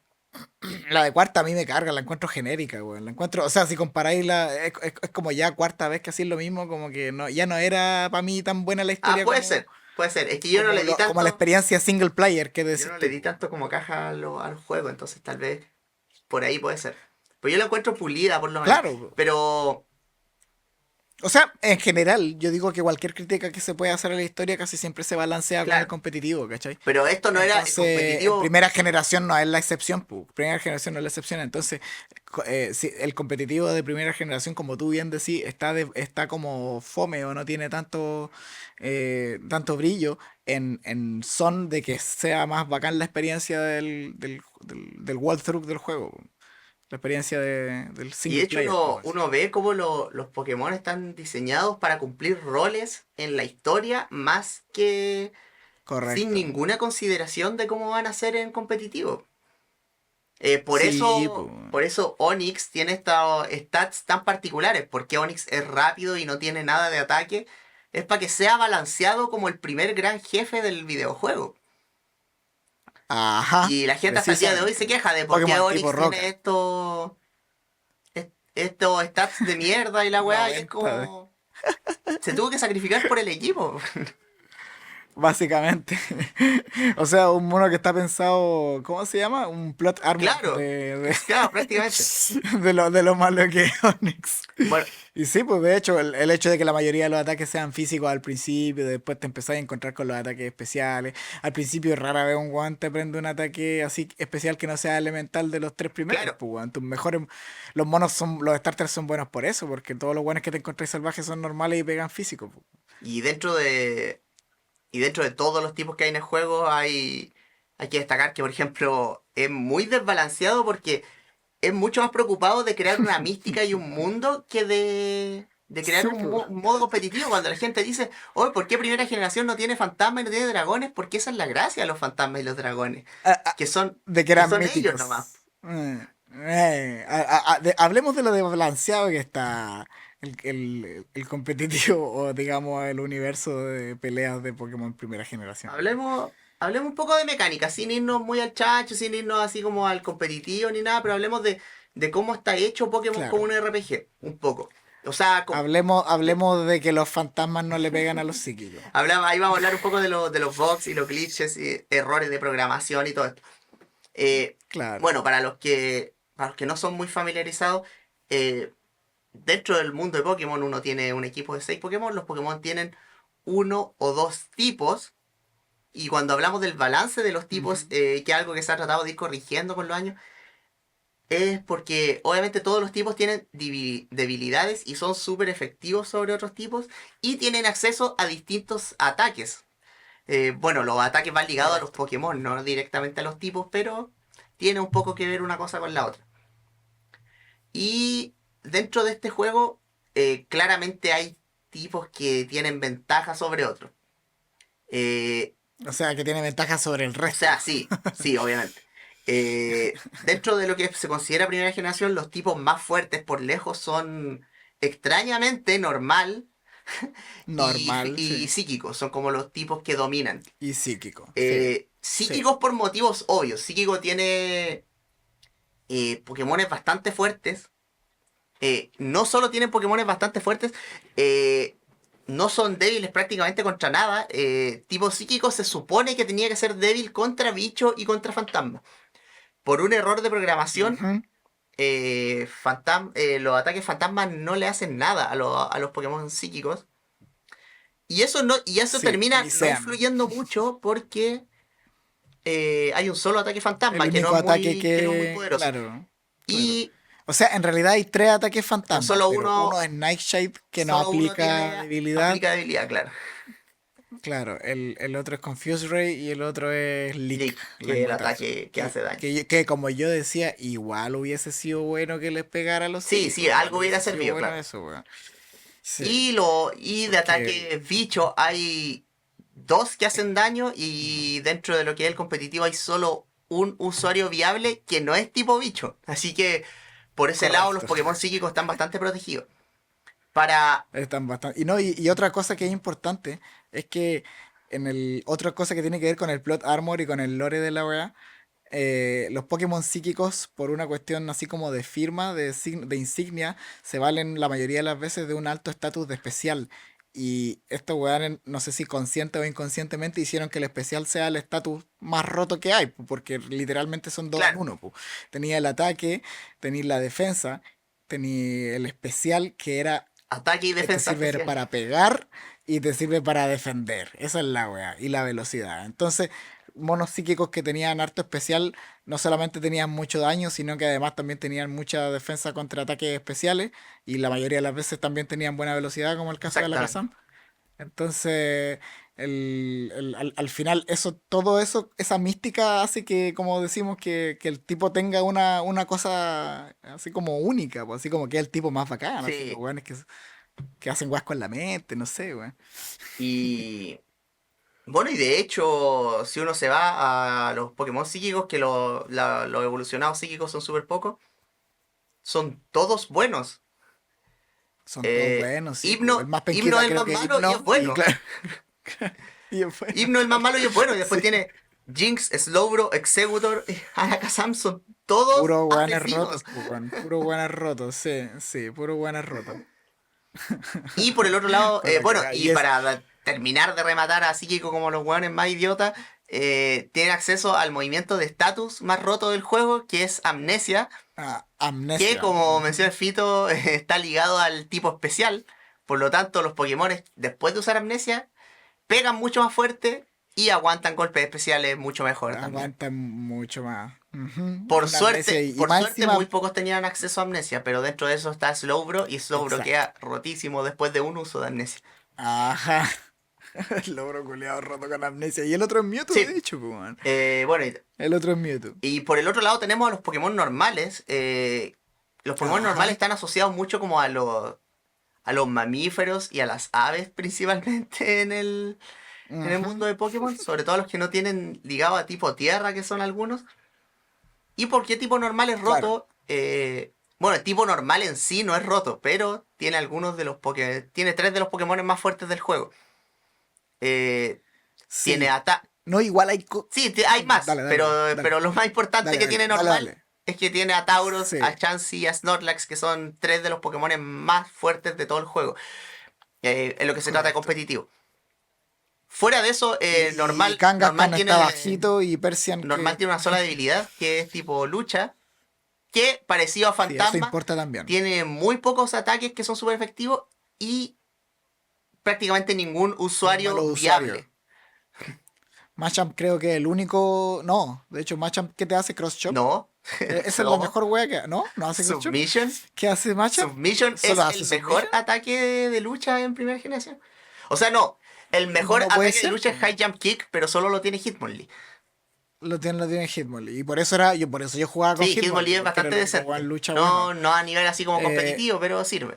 La de cuarta a mí me carga, la encuentro genérica, weón. La encuentro, o sea, si comparáis es como ya cuarta vez que hacéis lo mismo, como que no, ya no era para mí tan buena la historia puede como, ser, puede ser. Es que yo no le di como la tanto. experiencia single player que Yo decís no le tú, di pues. tanto como caja al juego, entonces tal vez por ahí puede ser. Pues yo la encuentro pulida por lo menos. Claro, Pero, o sea, en general, yo digo que cualquier crítica que se pueda hacer a la historia casi siempre se balancea con el claro, competitivo, ¿cachai? pero esto no era el Entonces, en competitivo. primera generación no es la excepción, pu. Primera generación no es la excepción. Entonces, si el competitivo de primera generación, como tú bien decís, está como fome o no tiene tanto brillo en son de que sea más bacán la experiencia del walkthrough del juego, pu. La experiencia del Y de single hecho player, como decís. uno ve cómo los Pokémon están diseñados para cumplir roles en la historia más que sin Correcto. ninguna consideración de cómo van a ser en competitivo. Sí, pues. Por eso Onix tiene estos stats tan particulares, porque Onix es rápido y no tiene nada de ataque. Es para que sea balanceado como el primer gran jefe del videojuego. Ajá, Y la gente hasta el día de hoy se precisamente. queja de por qué Pokémon tipo Onix tiene roca. estos stats de mierda y la weá. Y es 90 de... como. Se tuvo que sacrificar por el equipo. Básicamente. O sea, un mono que está pensado, ¿cómo se llama? Un plot armor Claro, de, claro, prácticamente. de lo malo que es Onyx. Bueno, Y sí, pues de hecho, el hecho de que la mayoría de los ataques sean físicos al principio, después te empezás a encontrar con los ataques especiales. Al principio rara vez un guante prende un ataque así especial que no sea elemental de los tres primeros, claro. pues weón. Tus mejores, los monos son, los starters son buenos por eso, porque todos los buenos que te encontrás salvajes son normales y pegan físico, pues. Y dentro de. Y dentro de todos los tipos que hay en el juego, hay que destacar que, por ejemplo, es muy desbalanceado porque es mucho más preocupado de crear una mística y un mundo que de crear Sí, un, pues. un modo competitivo. Cuando la gente dice, oye, ¿por qué primera generación no tiene fantasmas y no tiene dragones? Porque esa es la gracia de los fantasmas y los dragones. Ah, ah, Que son, de que que eran son ellos nomás. míticos. Hablemos de lo desbalanceado que está el competitivo o digamos el universo de peleas de Pokémon primera generación. Hablemos un poco de mecánica, sin irnos muy al chacho, sin irnos así como al competitivo ni nada, pero hablemos de cómo está hecho Pokémon como Claro. un RPG, un poco. O sea, Hablemos de que los fantasmas no le pegan a los psíquicos. ahí vamos a hablar un poco de los bugs y los glitches y errores de programación y todo esto. Claro. Bueno, para los que no son muy familiarizados, eh, dentro del mundo de Pokémon uno tiene un equipo de 6 Pokémon, los Pokémon tienen uno o dos tipos. Y cuando hablamos del balance de los tipos, Ujú. que es algo que se ha tratado de ir corrigiendo con los años, es porque obviamente todos los tipos tienen debilidades y son súper efectivos sobre otros tipos y tienen acceso a distintos ataques. Bueno, los ataques van ligados a los Correcto. Pokémon, no directamente a los tipos, pero tiene un poco que ver una cosa con la otra. Y dentro de este juego, claramente hay tipos que tienen ventaja sobre otros. Eh, O sea, que tiene ventaja sobre el O resto. sea, sí, sí, obviamente. Dentro de lo que se considera primera generación, los tipos más fuertes por lejos son extrañamente normal Normal, y sí. psíquicos, son como los tipos que dominan. Y psíquico, sí. Sí. Psíquicos por motivos obvios. Psíquico tiene Pokémones bastante fuertes. No solo tienen Pokémones bastante fuertes, eh, no son débiles prácticamente contra nada. Tipo psíquico se supone que tenía que ser débil contra bicho y contra fantasma. Por un error de programación, Ujú. los ataques fantasmas no le hacen nada a los Pokémon psíquicos. Y eso no, y eso Sí, termina ni no sean. influyendo mucho porque hay un solo ataque El fantasma único ataque que no es muy que, poderoso. claro, claro. Y O sea, en realidad hay tres ataques fantasmas, solo pero uno, uno es Nightshade que no solo uno aplica tiene debilidad. aplica debilidad, claro. Claro, el otro es Confuse Ray y el otro es Leak, Leak, que es el lengüetazo. ataque que hace daño. Que como yo decía, igual hubiese sido bueno que les pegara a los Sí, sí, psíquicos, igual algo hubiera hubiese sido servido, bueno claro. eso, weón. Sí, Y de porque ataque bicho hay dos que hacen daño y dentro de lo que es el competitivo hay solo un usuario viable que no es tipo bicho. Así que por ese lado los correcto. Pokémon psíquicos están bastante protegidos. Para... Están bastante. Y no, y otra cosa que es importante es que otra cosa que tiene que ver con el plot armor y con el lore de la weá, los Pokémon psíquicos, por una cuestión así como de firma, de insignia, se valen la mayoría de las veces de un alto estatus de especial. Y estos weones, no sé si consciente o inconscientemente, hicieron que el especial sea el estatus más roto que hay, porque literalmente son dos en Claro, uno. Tenía el ataque, tenía la defensa, tenía el especial que era ataque y te defensa sirve especial. para pegar y te sirve para defender. Esa es la weá. Y la velocidad. Entonces, monos psíquicos que tenían harto especial, no solamente tenían mucho daño, sino que además también tenían mucha defensa contra ataques especiales. Y la mayoría de las veces también tenían buena velocidad, como el caso de Exactamente. Alakazam. Entonces, al final, todo eso, esa mística hace que, como decimos, que el tipo tenga una cosa así como única, pues, así como que es el tipo más bacán, así los Sí. weones que hacen guas con la mente, no sé, weón. Y bueno, y de hecho, si uno se va a los Pokémon psíquicos, que los evolucionados psíquicos son súper pocos, son todos buenos. Son todos buenos, sí, pues. El más Himno penquita es el creo más que es malo y es Himno, y bueno. claro, y es bueno. Himno es el más malo y es bueno. Y después Sí. tiene Jinx, Slowbro, Executor, Alakazam, son todos Puro guanes asesinos. rotos, pues, weón. Puro guanes rotos, sí, sí, puro guanes rotos. Y por el otro lado, Para bueno, cagar. y para terminar de rematar a Psíquico como los hueones más idiotas, tiene acceso al movimiento de estatus más roto del juego, que es Amnesia, que Amnesia. como Ujú. menciona el Fito, está ligado al tipo especial. Por lo tanto, los Pokémon después de usar Amnesia pegan mucho más fuerte y aguantan golpes especiales mucho mejor también. Aguanta mucho más. Ujú. Una amnesia y Por más suerte muy encima. pocos tenían acceso a Amnesia, pero dentro de eso está Slowbro y Slowbro Exacto. queda rotísimo después de un uso de Amnesia. Ajá. El logro culiado roto con amnesia. Y el otro es Mewtwo, Sí, de hecho, pues, man. bueno, El otro es Mewtwo. y por el otro lado tenemos a los Pokémon normales. Los Pokémon normales Ajá. están asociados mucho como a los mamíferos y a las aves principalmente en el Ujú. mundo de Pokémon, sobre todo los que no tienen ligado a tipo tierra, que son algunos. ¿Y por qué tipo normal es Claro. roto? Bueno, el tipo normal en sí no es roto, pero tiene algunos de los Pokémon. Tiene tres de los Pokémon más fuertes del juego. Eh, tiene Sí. ata No, igual hay. Sí, hay más, Dale, dale, dale. pero lo más importante Dale, que dale, tiene dale, normal dale. es que tiene a Tauros, a Sí. Chansey y a Snorlax, que son tres de los Pokémon más fuertes de todo el juego, en lo que se trata de Correcto. competitivo. Fuera de eso, Y Kangaskhan está bajito y Persian Normal que. tiene una sola debilidad, que es tipo lucha, que parecido a Sí, eso Fantasma, importa también. tiene muy pocos ataques que son súper efectivos y prácticamente ningún Muy usuario malos usuarios. viable. Machamp creo que el único. No, de hecho, Machamp que te hace cross chop. No, Esa es la no. mejor wea que. ¿No? ¿No hace cross chop? Submission. ¿Qué hace Machamp? Submission ¿Solo es el hace mejor submission? ataque de lucha en primera generación. O sea, no. El mejor No puede ataque de ser, lucha es po. High Jump Kick, pero solo lo tiene Hitmonlee. Lo tiene Hitmonlee. Y por eso era. Por eso yo jugaba con Sí, Hitmonlee Hitmonlee, es porque era bastante el único weón decente. lucha bueno. No a nivel así como Eh, competitivo, pero sirve.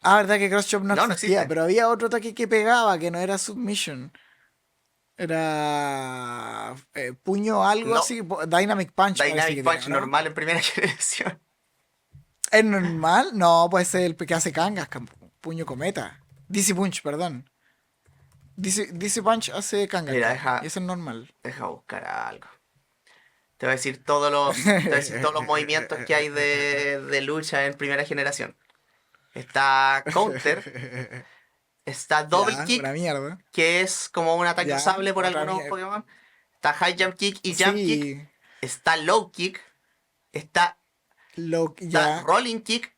verdad que cross chop no No existía, existe. pero había otro ataque que pegaba, que no era submission. Era puño algo No. así. Dynamic Punch parece Dynamic que tiene, Punch ¿o no? normal en primera generación. ¿Es normal? No, puede ser el que hace Kangaskhan. Puño cometa. DC Punch, perdón. DC Punch hace Mira, Kangaskhan. Y eso es normal. deja buscar algo. Te voy a decir todos los movimientos que hay de lucha en primera generación. Está Counter, está Double Ya, Kick, una mierda. que es como un ataque Ya, usable por otra algunos mierda. Pokémon. Está High Jump Kick y Jump Kick. Sí, Está Low Kick. Está, está ya, Rolling Kick.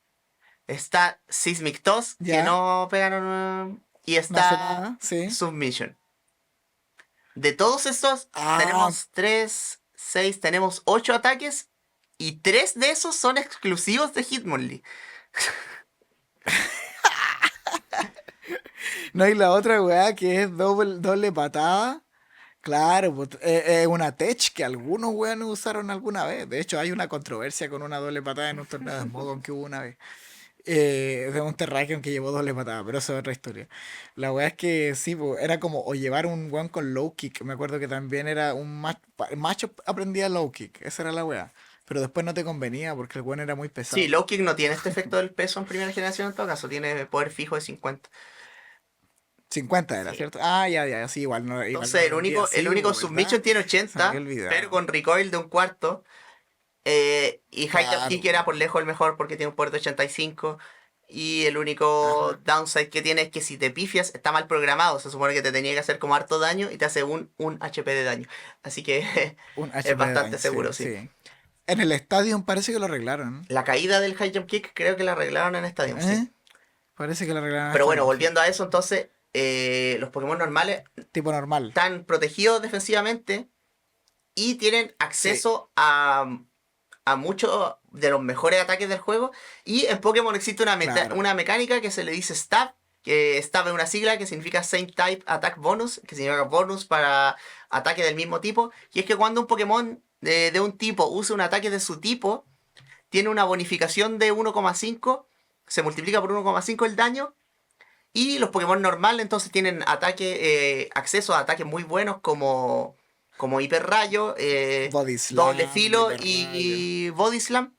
Está Seismic Toss, que ya. no pegaron. Y No hace está nada, sí. Submission. De todos estos, Ah, tenemos 3 6 tenemos 8 ataques. Y 3 de esos son exclusivos de Hitmonlee. no, y la otra weá que es doble patada. Claro, pues, es una tech que algunos weones usaron alguna vez. De hecho, hay una controversia con una doble patada en un torneo de Modon que hubo una vez. De un Terrakion que llevó doble patada, pero eso es otra historia. La weá es que sí, po, era como o llevar un weón con low kick. Me acuerdo que también era un macho aprendía low kick, esa era la weá. Pero después no te convenía porque el weón era muy Sí, pesado. Low Kick no tiene este efecto del peso en primera generación en todo caso. Tiene poder fijo de 50. 50 era, Sí. ¿cierto? Ah, ya, ya, sí, igual Entonces no el rendía. único, el Sí, único po, Submission ¿verdad? tiene Se me había 80, pero olvidado. con recoil de un cuarto. Y High Jump Claro, Kick po. era por lejos el mejor porque tiene un poder de 85. Y el único Ajá. downside que tiene es que si te pifias está mal programado. Se supone que te tenía que hacer como harto daño y te hace un HP de daño. Así que Un es HP de bastante daño, seguro, sí, sí. sí. En el estadio parece que lo arreglaron. La caída del High Jump Kick creo que la arreglaron en Stadium, sí. ¿Eh? Parece que lo arreglaron en el Pero bueno, estadio, sí. volviendo a eso, entonces, los Pokémon normales Tipo normal. están protegidos defensivamente y tienen Sí, acceso a muchos de los mejores ataques del juego. Y en Pokémon existe claro. una mecánica que se le dice Stab, que Stab es una sigla que significa Same Type Attack Bonus, que significa bonus para ataque del mismo tipo. Y es que cuando un Pokémon de un tipo usa un ataque de su tipo, tiene una bonificación de 1,5, se multiplica por 1,5 el daño. Y los Pokémon normal entonces tienen acceso a ataques muy buenos como Hiper Rayo, Body Doble Slam, Filo Hyper Rayo. y Body Slam.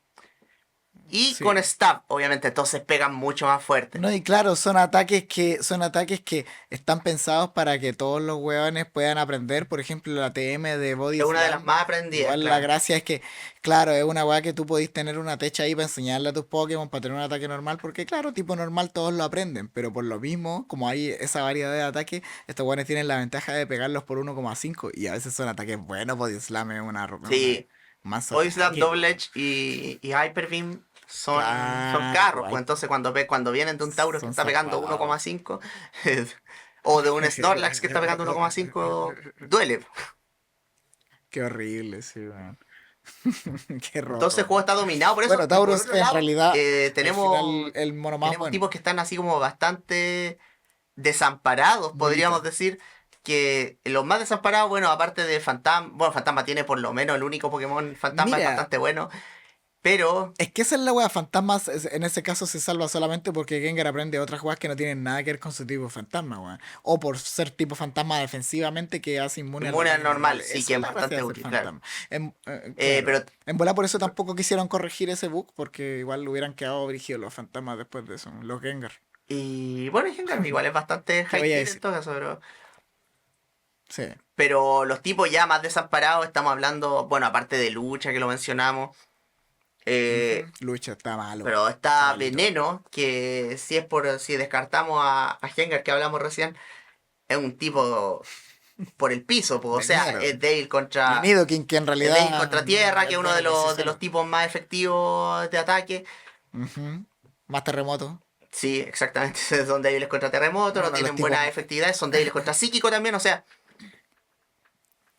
Y Sí. con stab, obviamente, entonces pegan mucho más fuerte. No, y claro, son ataques que están pensados para que todos los hueones puedan aprender. Por ejemplo, la TM de Body Es una de las Slam. más aprendidas, Igual la claro. gracia es que, claro, es una weá que tú podís tener una techa ahí para enseñarle a tus Pokémon para tener un ataque normal, porque claro, tipo normal todos lo aprenden, pero por lo mismo, como hay esa variedad de ataques, estos weones tienen la ventaja de pegarlos por 1,5 y a veces son ataques buenos. Body Slam es una Sí, más Body Slam, ataque, Double weón. Edge y Hyper Beam son Claro, carros, pues entonces cuando vienen de un Tauros que son está pegando zarpados. 1,5 o de un Snorlax que está pegando 1,5 duele. Qué horrible, sí, weón. Qué Entonces el roto. juego está dominado por eso. Bueno, Y por Tauros otro en lado, realidad al tenemos, final el mono más tenemos bueno. tipos que están así como bastante desamparados, podríamos Bolita. decir. Que los más desamparados, bueno, aparte de Fantasma, bueno, Fantasma tiene por lo menos el único Pokémon Fantasma, es Mira, bastante bueno. Pero es que esa es la wea. Fantasmas en ese caso se salva solamente porque Gengar aprende otras weas que no tienen nada que ver con su tipo fantasma, weón. O por ser tipo fantasma defensivamente que hace inmune a los inmune al ataques normal, normales. sí Esa que es es la gracia bastante de ser útil, claro. fantasma. Claro. Pero En bola por eso tampoco quisieron corregir ese bug porque igual hubieran quedado brígidos los fantasmas después de eso, los Gengar. y bueno, y Gengar igual es bastante ¿Qué high voy a tier en decir? todo caso, Sí. pero los tipos ya más desamparados, estamos hablando, bueno, aparte de lucha que lo mencionamos, Ujú. eh, Lucha, está malo. pero Está está malito. Veneno, que si descartamos a Gengar que hablamos recién, es un tipo por el piso, pues, o De sea, mierda. es débil Y contra. Nidoking, que en Es débil realidad contra tierra, que es es uno de bueno por sí los solo. tipos más efectivos de ataque. Ujú. Más terremoto. Sí, exactamente. Son débiles contra terremoto, no Uno de los tienen tipos. buenas efectividades, son débiles contra psíquico también. O sea,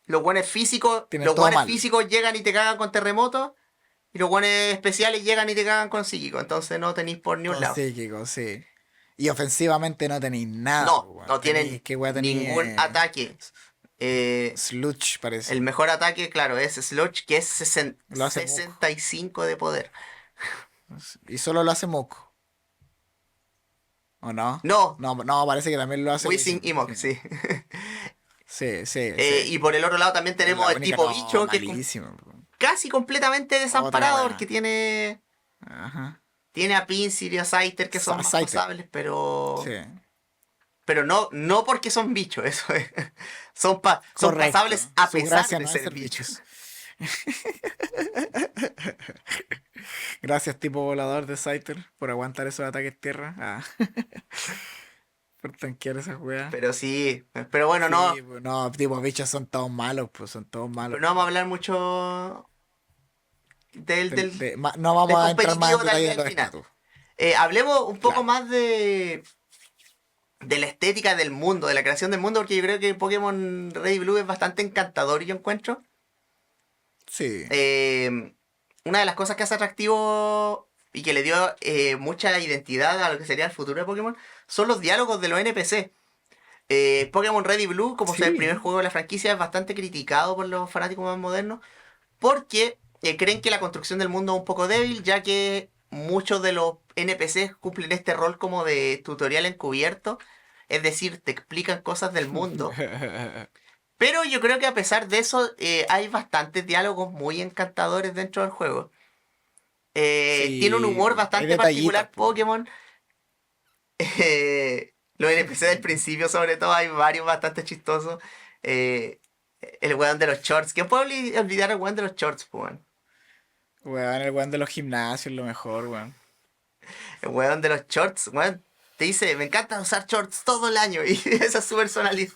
Tienen los todo guanes mal. físicos llegan y te cagan con terremoto. Y los guanes especiales llegan y te cagan con psíquico. Entonces no tenéis por ni un Con lado. psíquico, sí. Y ofensivamente no tenéis nada, No, weón. no Tenéis, tienen ¿qué weón tenéis? ningún ataque. Eh, Sludge, el parece. mejor ataque, claro, es Sludge, que es Lo hace Moco. 65 de poder. Y solo lo hace Moco. ¿O no? No, No, no, parece que también lo hace Wizzing Wizzing. y Sí, Mog, sí. sí, sí. Sí. Y por el otro lado también tenemos La el única tipo no, bicho, que es malísimo, weón. casi completamente Otra desamparado porque weá. Ajá. tiene a Pinsir y a Scyther que son más Scyther. pasables, Sí. pero no porque son bichos, eso es. Son pasables Correcto. a Su pesar gracia de no es ser ser bichos. bichos. Gracias, tipo volador de Scyther, por aguantar esos ataques tierra. Por tanquear esa weá. Pero sí, pero bueno, Sí, pues no, tipo bichos son todos malos, pues son todos pero malos. no vamos a hablar mucho No del vamos a entrar más en competitivo tal detalle vez de al los final. estatus. Hablemos un poco Claro. más de la estética del mundo, de la creación del mundo, porque yo creo que Pokémon Red y Blue es bastante encantador, yo encuentro. Sí. Eh, una de las cosas que hace atractivo y que le dio mucha identidad a lo que sería el futuro de Pokémon son los diálogos de los NPC. Pokémon Red y Blue, como sea el primer Sí. juego de la franquicia, es bastante criticado por los fanáticos más modernos porque creen que la construcción del mundo es un poco débil, ya que muchos de los NPCs cumplen este rol como de tutorial encubierto, es decir, te explican cosas del mundo. Pero yo creo que a pesar de eso, hay bastantes diálogos muy encantadores dentro del juego. Tiene un Sí, humor pues, hay bastante detallitos, particular pues. Pokémon. Los NPC del principio, sobre todo, hay varios bastante chistosos. Eh, el weón de los shorts. ¿Quién puede olvidar el weón de los shorts, po, weón? Weón, el weón de los gimnasios, lo mejor, weón. El weón de los shorts, weón. Te dice, me encanta usar shorts todo el año. Y esa es su personalidad.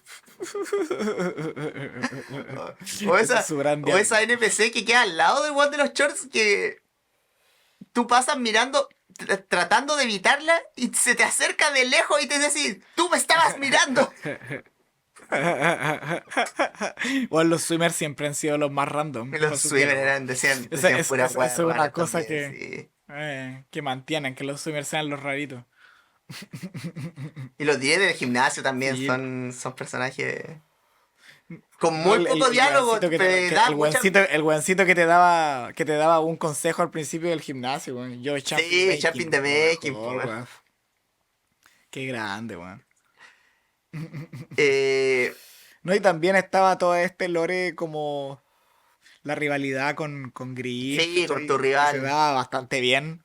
O Ese es esa, su gran o esa diálogo. NPC que queda al lado del weón de los shorts que tú pasas mirando, tratando de evitarla y se te acerca de lejos y te dice, tú me estabas mirando. Bueno, los swimmers siempre han sido los más random Y los con sus swimmers diálogos. decían puras Esa weas es una raras cosa también, sí. que mantienen, que los swimmers sean los raritos. Y los 10 del gimnasio también Sí. son personajes con No, muy poco el diálogo, weoncito da mucha. el weoncito que te daba un consejo al principio del gimnasio, weón. Yo champion Sí, Champion making, the lo Making, po, mejor, weón. weón. Qué grande, weón. Eh, No, y también estaba todo este lore como la rivalidad con Griff, sí, con tu que se rival. daba bastante bien.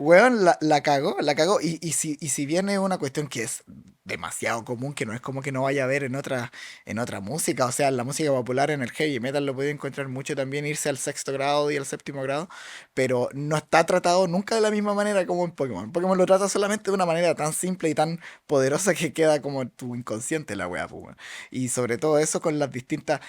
Weón, la cagó. Y si bien es una cuestión que es demasiado común, que no es como que no vaya a ver en otra música, o sea, en la música popular, en el heavy metal lo puede encontrar mucho también, irse al sexto grado y al séptimo grado, pero no está tratado nunca de la misma manera como en Pokémon. En Pokémon lo trata solamente de una manera tan simple y tan poderosa que queda como en tu inconsciente la wea, pues, weón. Y sobre todo eso con las distintas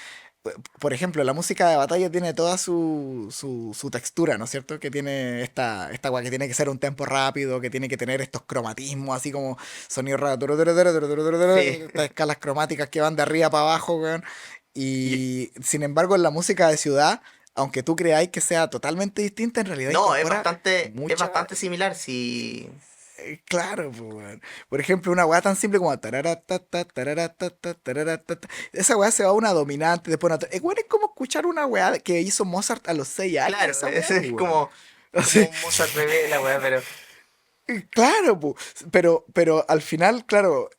por ejemplo, la música de batalla tiene toda su textura, ¿no es cierto? Que tiene esta weá que tiene que ser un tempo rápido, que tiene que tener estos cromatismos, así como sonidos raros, Sí. estas escalas cromáticas que van de arriba para abajo, weón. Y Y sin embargo, en la música de ciudad, aunque tú creáis que sea totalmente distinta, en realidad no, incorpora es mucha. bastante similar. Si Claro, pues, weón. Por ejemplo, una weá tan simple como tararatata, tararatata, tararatata. Esa weá se va a una dominante, después una. Weón, es como escuchar una weá que hizo Mozart a los 6 años, claro, esa weá, pues, es weón. como Así, un Mozart bebé la weá, pero. claro, pues. Pero al final, claro,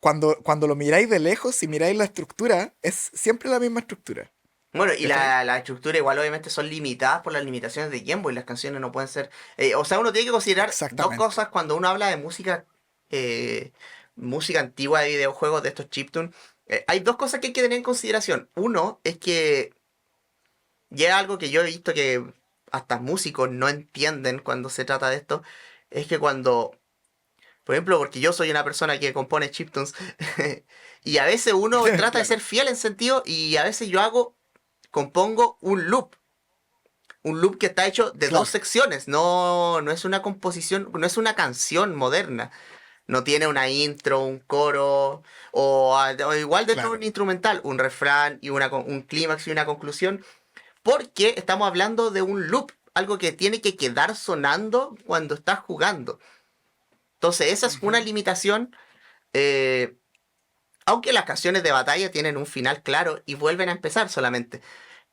cuando lo miráis de lejos, si miráis la estructura, es siempre la misma estructura. Bueno, y ¿Cachai? la estructura igual obviamente son limitadas por las limitaciones de Game Boy. Las canciones no pueden ser. O sea, uno tiene que considerar dos Exactamente. cosas cuando uno habla de música. Música antigua de videojuegos de estos chiptune. Hay dos cosas que hay que tener en consideración. Uno es que llega algo que yo he visto que hasta músicos no entienden cuando se trata de esto. Es que cuando, por ejemplo, porque yo soy una persona que compone chiptunes, y a veces uno trata de Claro, ser fiel en sentido, y a veces compongo un loop. Un loop que está hecho de dos claro, secciones, no es una composición, no es una canción moderna. No tiene una intro, un coro, o igual dentro de un claro. instrumental, un refrán y un clímax y una conclusión, porque estamos hablando de un loop, algo que tiene que quedar sonando cuando estás jugando. Entonces, esa es una Ujú. limitación, eh, aunque las canciones de batalla tienen un final claro y vuelven a empezar solamente.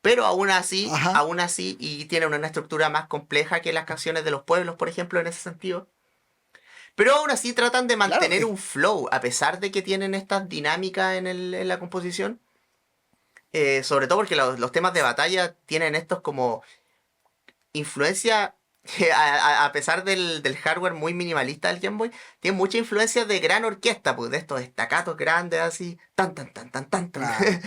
Pero Ajá, aún así, y tienen una estructura más compleja que las canciones de los pueblos, por ejemplo, en ese sentido. Pero aún así tratan de claro. mantener un flow, a pesar de que tienen estas dinámicas en la composición. Sobre todo porque los temas de batalla tienen estos como influencia, a pesar del hardware muy minimalista del Game Boy, tienen mucha influencia de gran orquesta, pues de estos estacatos grandes así, tan tan tan tan tan tan. Claro.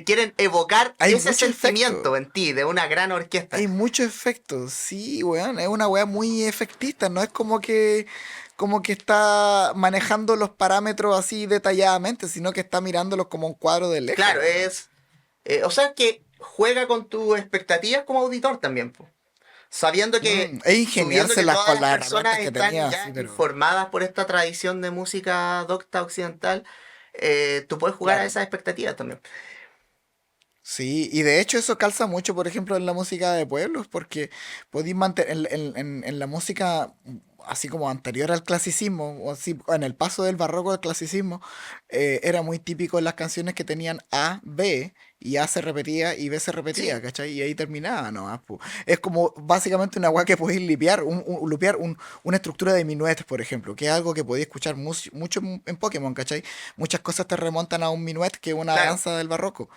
Quieren evocar Hay ese mucho efecto. sentimiento en ti de una gran orquesta. Hay mucho efecto, sí, weón, es una weá muy efectista, no es como que está manejando los parámetros así detalladamente, sino que está mirándolos como un cuadro de lejos, Claro, weón. o sea que juega con tus expectativas como auditor también, pues. Es Sabiendo que ingeniárselas todas con las las personas herramientas que están tenía, ya así, pero informadas por esta tradición de música docta occidental, tú puedes jugar a claro. esas expectativas también. Sí, y de hecho eso calza mucho, por ejemplo, en la música de pueblos, porque podéis mantener en la música así como anterior al clasicismo, o así, en el paso del barroco al clasicismo, era muy típico en las canciones que tenían A, B, y A se repetía y B se repetía, Sí, ¿cachai? Y ahí terminaba nomás, pu. Es como básicamente una weá que podéis lipear, lupear una estructura de minuet, por ejemplo, que es algo que podéis escuchar mucho en Pokémon, ¿cachai? Muchas cosas te remontan a un minuet, que es una claro. danza del barroco.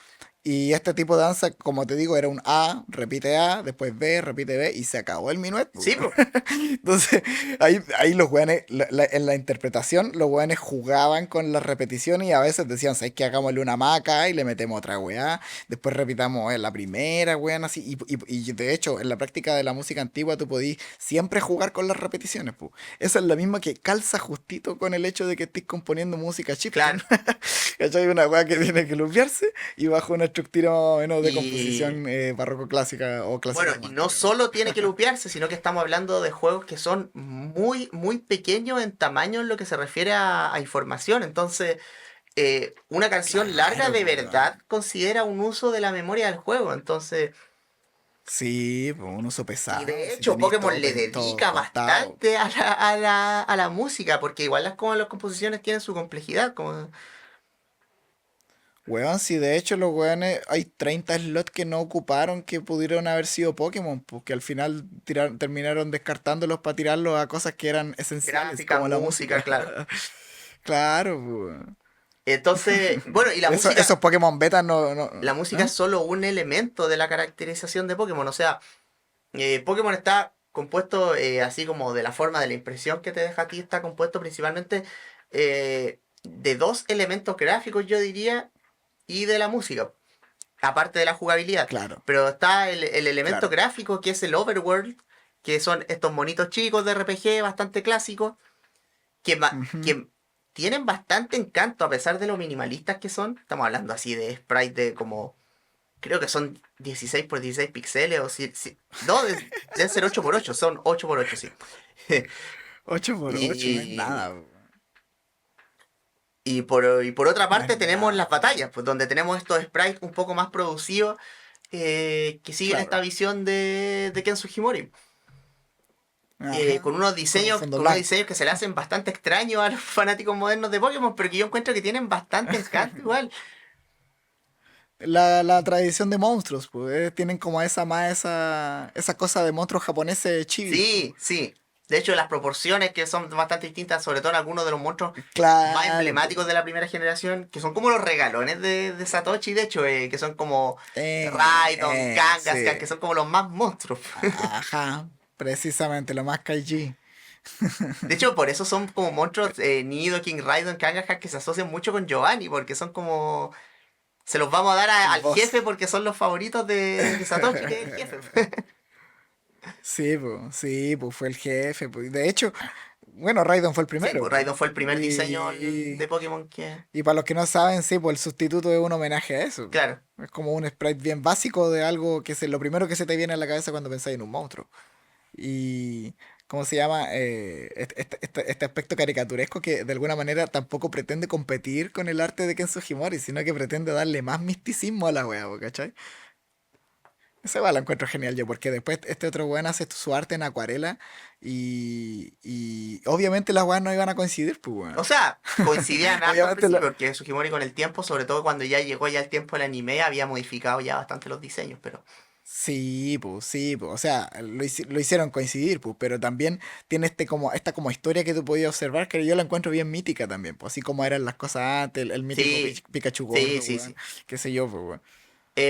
Y este tipo de danza, como te digo, era un A, después B, repite B, y se acabó el minuet, po, Sí, weón. pues. Entonces, ahí los weones, en la interpretación, los weones jugaban con las repeticiones y a veces decían, ¿sabes qué? Hagámosle una maca y le metemos otra weá. Después repitamos la primera, weón, así. Y de hecho, en la práctica de la música antigua, tú podís siempre jugar con las repeticiones, po. Esa es la misma que calza justito con el hecho de que estés componiendo música chiptune. Claro. ¿Cachai? Una weá que tiene que lupearse y bajo una estructura más o menos de Y composición barroco clásica o clásica bueno, y no romántica, ¿no? solo tiene que lupearse, sino que estamos hablando de juegos que son muy, muy pequeños en tamaño en lo que se refiere a información. Entonces, una canción larga Claro, de pues, verdad weón. considera un uso de la memoria del juego. Entonces, Sí, pues un uso y pesado, de si hecho, tenéis Pokémon todo, le todo dedica contado. bastante a la música, porque igual las composiciones tienen su complejidad. Como... Weón, si de hecho los weones, hay 30 slots que no ocuparon que pudieron haber sido Pokémon, pues que al final terminaron descartándolos para tirarlos a cosas que eran esenciales, Gráfica, como la música, música. claro. Claro, pues. Entonces, bueno, y Esos Pokémon beta no, no, la música ¿ah? es solo un elemento de la caracterización de Pokémon. O sea, Pokémon está. compuesto, así como de la forma de la impresión que te deja a ti, está compuesto principalmente de dos elementos gráficos, yo diría, y de la música, aparte de la jugabilidad. Claro, Pero está el elemento claro. gráfico, que es el overworld, que son estos monitos chicos de RPG bastante clásicos, Ujú. que tienen bastante encanto a pesar de lo minimalistas que son. Estamos hablando así de sprites de como, creo que son 16 por 16 píxeles, o no, deben ser 8 por 8, son 8 por 8, sí. 8x8 no es Y, nada, po. y por otra No es parte tenemos las nada, po. batallas, pues donde tenemos estos sprites un poco más producidos, que siguen esta Claro. visión de Ken Sugimori. Ajá. Con un fondo Con unos blanco. diseños que se le hacen bastante extraños a los fanáticos modernos de Pokémon, pero que yo encuentro que tienen bastante encanto igual. La tradición de monstruos, pues, tienen como esa cosa de monstruos japoneses chivis, pues. Sí, sí. De hecho, las proporciones que son bastante distintas, sobre todo en algunos de los monstruos más Claro, emblemáticos pues. de la primera generación, que son como los regalones de Satoshi, de hecho, que son como Raidon, Kangaskhan, Sí. que son como los más monstruos. Ajá. Precisamente, lo más kaiji. De hecho, por eso son como monstruos Nidoking, Raidon, Kangaskhan, que se asocian mucho con Giovanni, porque son como... Se los vamos a dar El al boss. jefe porque son los favoritos de Satoshi, que es el jefe. Sí, pues fue el jefe, pues. De hecho, bueno, Raidon fue el Sí, primero, pues pues. Raidon fue el primer diseño Y, de Pokémon que... y para los que no saben, sí, pues el sustituto es un homenaje a eso. Claro. Es como un sprite bien básico de algo que es lo primero que se te viene a la cabeza cuando pensáis en un monstruo. Y, ¿cómo se llama? Este aspecto caricaturesco que de alguna manera tampoco pretende competir con el arte de Ken Sugimori, sino que pretende darle más misticismo a la wea, po, ¿cachai? Ese va, lo encuentro genial yo, porque después este otro weón hace su arte en acuarela y obviamente las weas no iban a coincidir, pues O weón. sea, coincidían harto al Obviamente principio, porque Sugimori con el tiempo, sobre todo cuando ya llegó ya el tiempo del anime, había modificado ya bastante los diseños, pero... sí, pues, o sea, lo hicieron coincidir, pues, pero también tiene esta como historia que tú podías observar que yo la encuentro bien mítica también, pues, así como eran las cosas antes, el mítico Sí, Pikachu sí, gordo, sí, weón, sí. qué sé yo, pues, weón.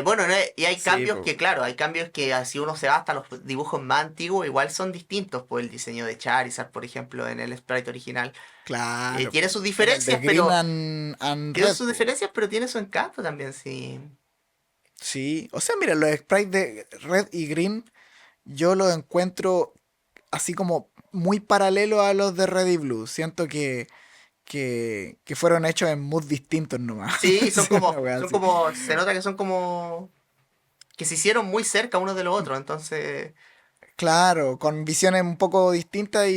Bueno, ¿no? Y hay Sí, cambios pues, que, claro, hay cambios que si uno se va hasta los dibujos más antiguos, igual son distintos, pues el diseño de Charizard, por ejemplo, en el sprite original. claro, Tiene pues, sus como el de diferencias, Green and tiene Red, sus pues. diferencias, pero tiene su encanto también, sí. Sí, o sea, mira, los sprites de Red y Green yo los encuentro así como muy paralelos a los de Red y Blue. Siento que fueron hechos en moods distintos nomás. Sí, Sí, una wea así. se nota que son como, que se hicieron muy cerca unos de los otros, entonces... Claro, con visiones un poco distintas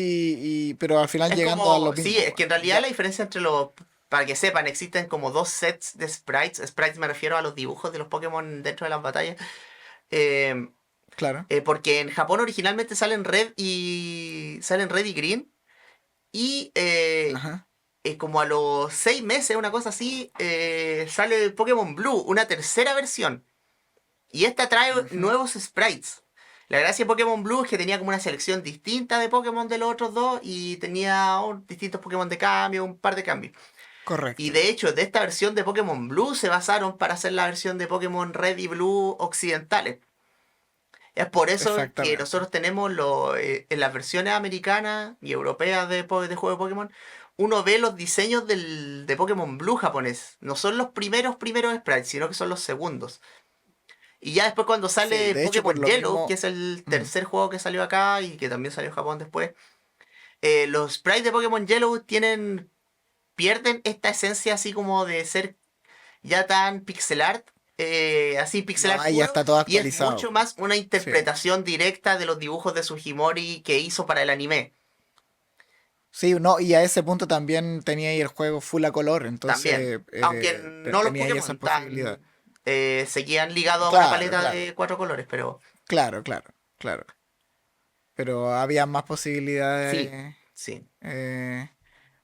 pero al final Es llegando a lo como, sí, mismo, es que weón. en realidad la diferencia entre los, para que sepan, existen como dos sets de sprites. Sprites me refiero a los dibujos de los Pokémon dentro de las batallas. eh, Claro. Porque en Japón originalmente salen red y green. Y Ajá. como a los 6 meses, una cosa así, sale Pokémon Blue, una tercera versión. Y esta trae Ujú. nuevos sprites. La gracia de Pokémon Blue es que tenía como una selección distinta de Pokémon de los otros dos y tenía distintos Pokémon de cambio, un par de cambios. Y Correcto. de hecho, de esta versión de Pokémon Blue se basaron para hacer la versión de Pokémon Red y Blue occidentales. Es por eso que Exactamente. nosotros tenemos en las versiones americanas y europeas de juego de Pokémon, uno ve los diseños de Pokémon Blue japonés. No son los primeros sprites, sino que son los segundos. Y ya después cuando Sí, sale de hecho por Pokémon lo Yellow, que mismo. es el mm, tercer juego que salió acá y que también salió en Japón después, los sprites de Pokémon Yellow pierden esta esencia así como de ser ya tan pixel art, así pixel No, art ahí ya puro, está todo y es actualizado, mucho po. más una Sí. interpretación directa de los dibujos de Sugimori que hizo para el anime. Sí, no, y a ese punto también tenía ahí el juego full a color, También. entonces Aunque no los tenía ahí esa Pokémon posibilidad. seguían ligados a una Claro, paleta claro, de 4 colores, pero claro. Pero había más sí, posibilidades sí. eh,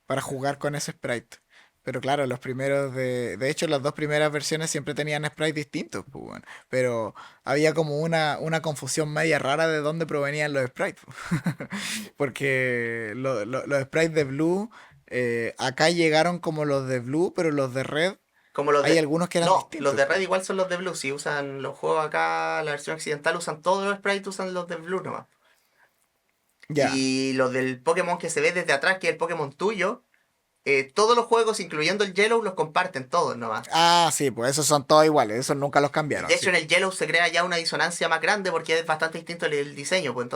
para jugar con ese sprite. Pero claro, los primeros de hecho, las dos primeras versiones siempre tenían sprites distintos, pues, bueno. Pero había como una confusión media rara de dónde provenían los sprites, pues. Porque los sprites de Blue acá llegaron como los de Blue, pero los de Red Como los hay de... algunos que eran No, los distintos, de Red pues. igual son los de Blue. Si usan los juegos acá, la versión occidental usan todos los sprites, usan los de Blue nomás. Ya. Y lo del Pokémon que se ve desde atrás, que es el Pokémon tuyo, todos los juegos, incluyendo el Yellow, los comparten todos nomás. Ah, sí, pues esos son todos iguales, esos nunca los Y cambiaron, de hecho sí. en el Yellow se crea ya una disonancia más grande porque es bastante distinto el diseño, pues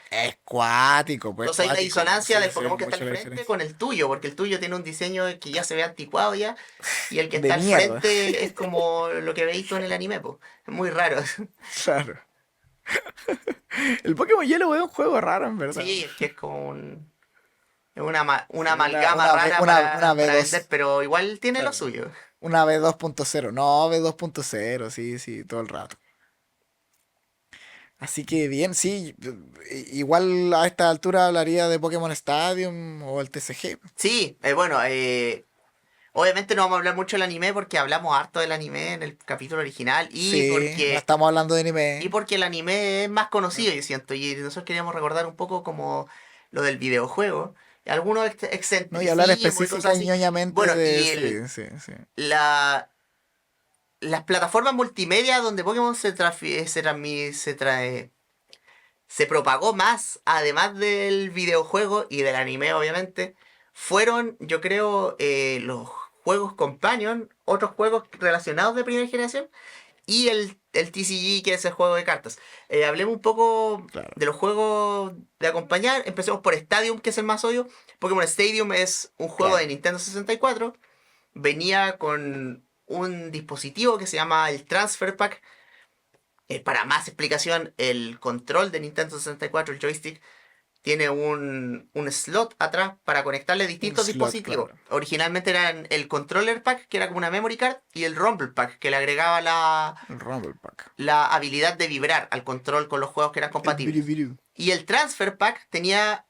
Es cuático, pues entonces hay una cuático. disonancia Sí, del sí, Pokémon que está mucha al la frente diferencia. con el tuyo, porque el tuyo tiene un diseño que ya se ve anticuado ya, y el que De está al mierda, frente es como lo que veis tú en el anime, pues. Es muy raro. claro. El Pokémon Hielo es un juego raro, en verdad. Sí, es que es como es una Una, amalgama una, V- rara una para vender, V2. pero igual tiene lo Claro. suyo. Una V2.0. No, V2.0, sí, sí, todo el rato. Así que bien, sí. Igual a esta altura hablaría de Pokémon Stadium o el TCG. Sí, bueno, obviamente no vamos a hablar mucho del anime porque hablamos harto del anime en el capítulo original Sí, no estamos hablando de y anime. porque el anime es más conocido, yo siento, y nosotros queríamos recordar un poco como lo del videojuego, algunos No, y hablar excentricismos y cosas específica y así. ñoñamente Bueno, de... y Sí, sí, sí. la, las plataformas multimedia donde Pokémon se propagó más, además del videojuego y del anime, obviamente, fueron, yo creo, los juegos Companion, otros juegos relacionados de primera generación, y el TCG, que es el juego de cartas. Hablemos un poco Claro, de los juegos de acompañar. Empecemos por Stadium, que es el más obvio. Pokémon Stadium es un juego de claro. Nintendo 64. Venía con un dispositivo que se llama el Transfer Pack. Para más explicación, el control de Nintendo 64, el joystick, tiene un slot atrás para conectarle Un distintos slot, dispositivos. claro. Originalmente eran el controller pack, que era como una memory card, y el rumble pack, que le agregaba El Rumble Pack. la habilidad de vibrar al control con los juegos que eran El compatibles. Biribiru. Y el transfer pack tenía...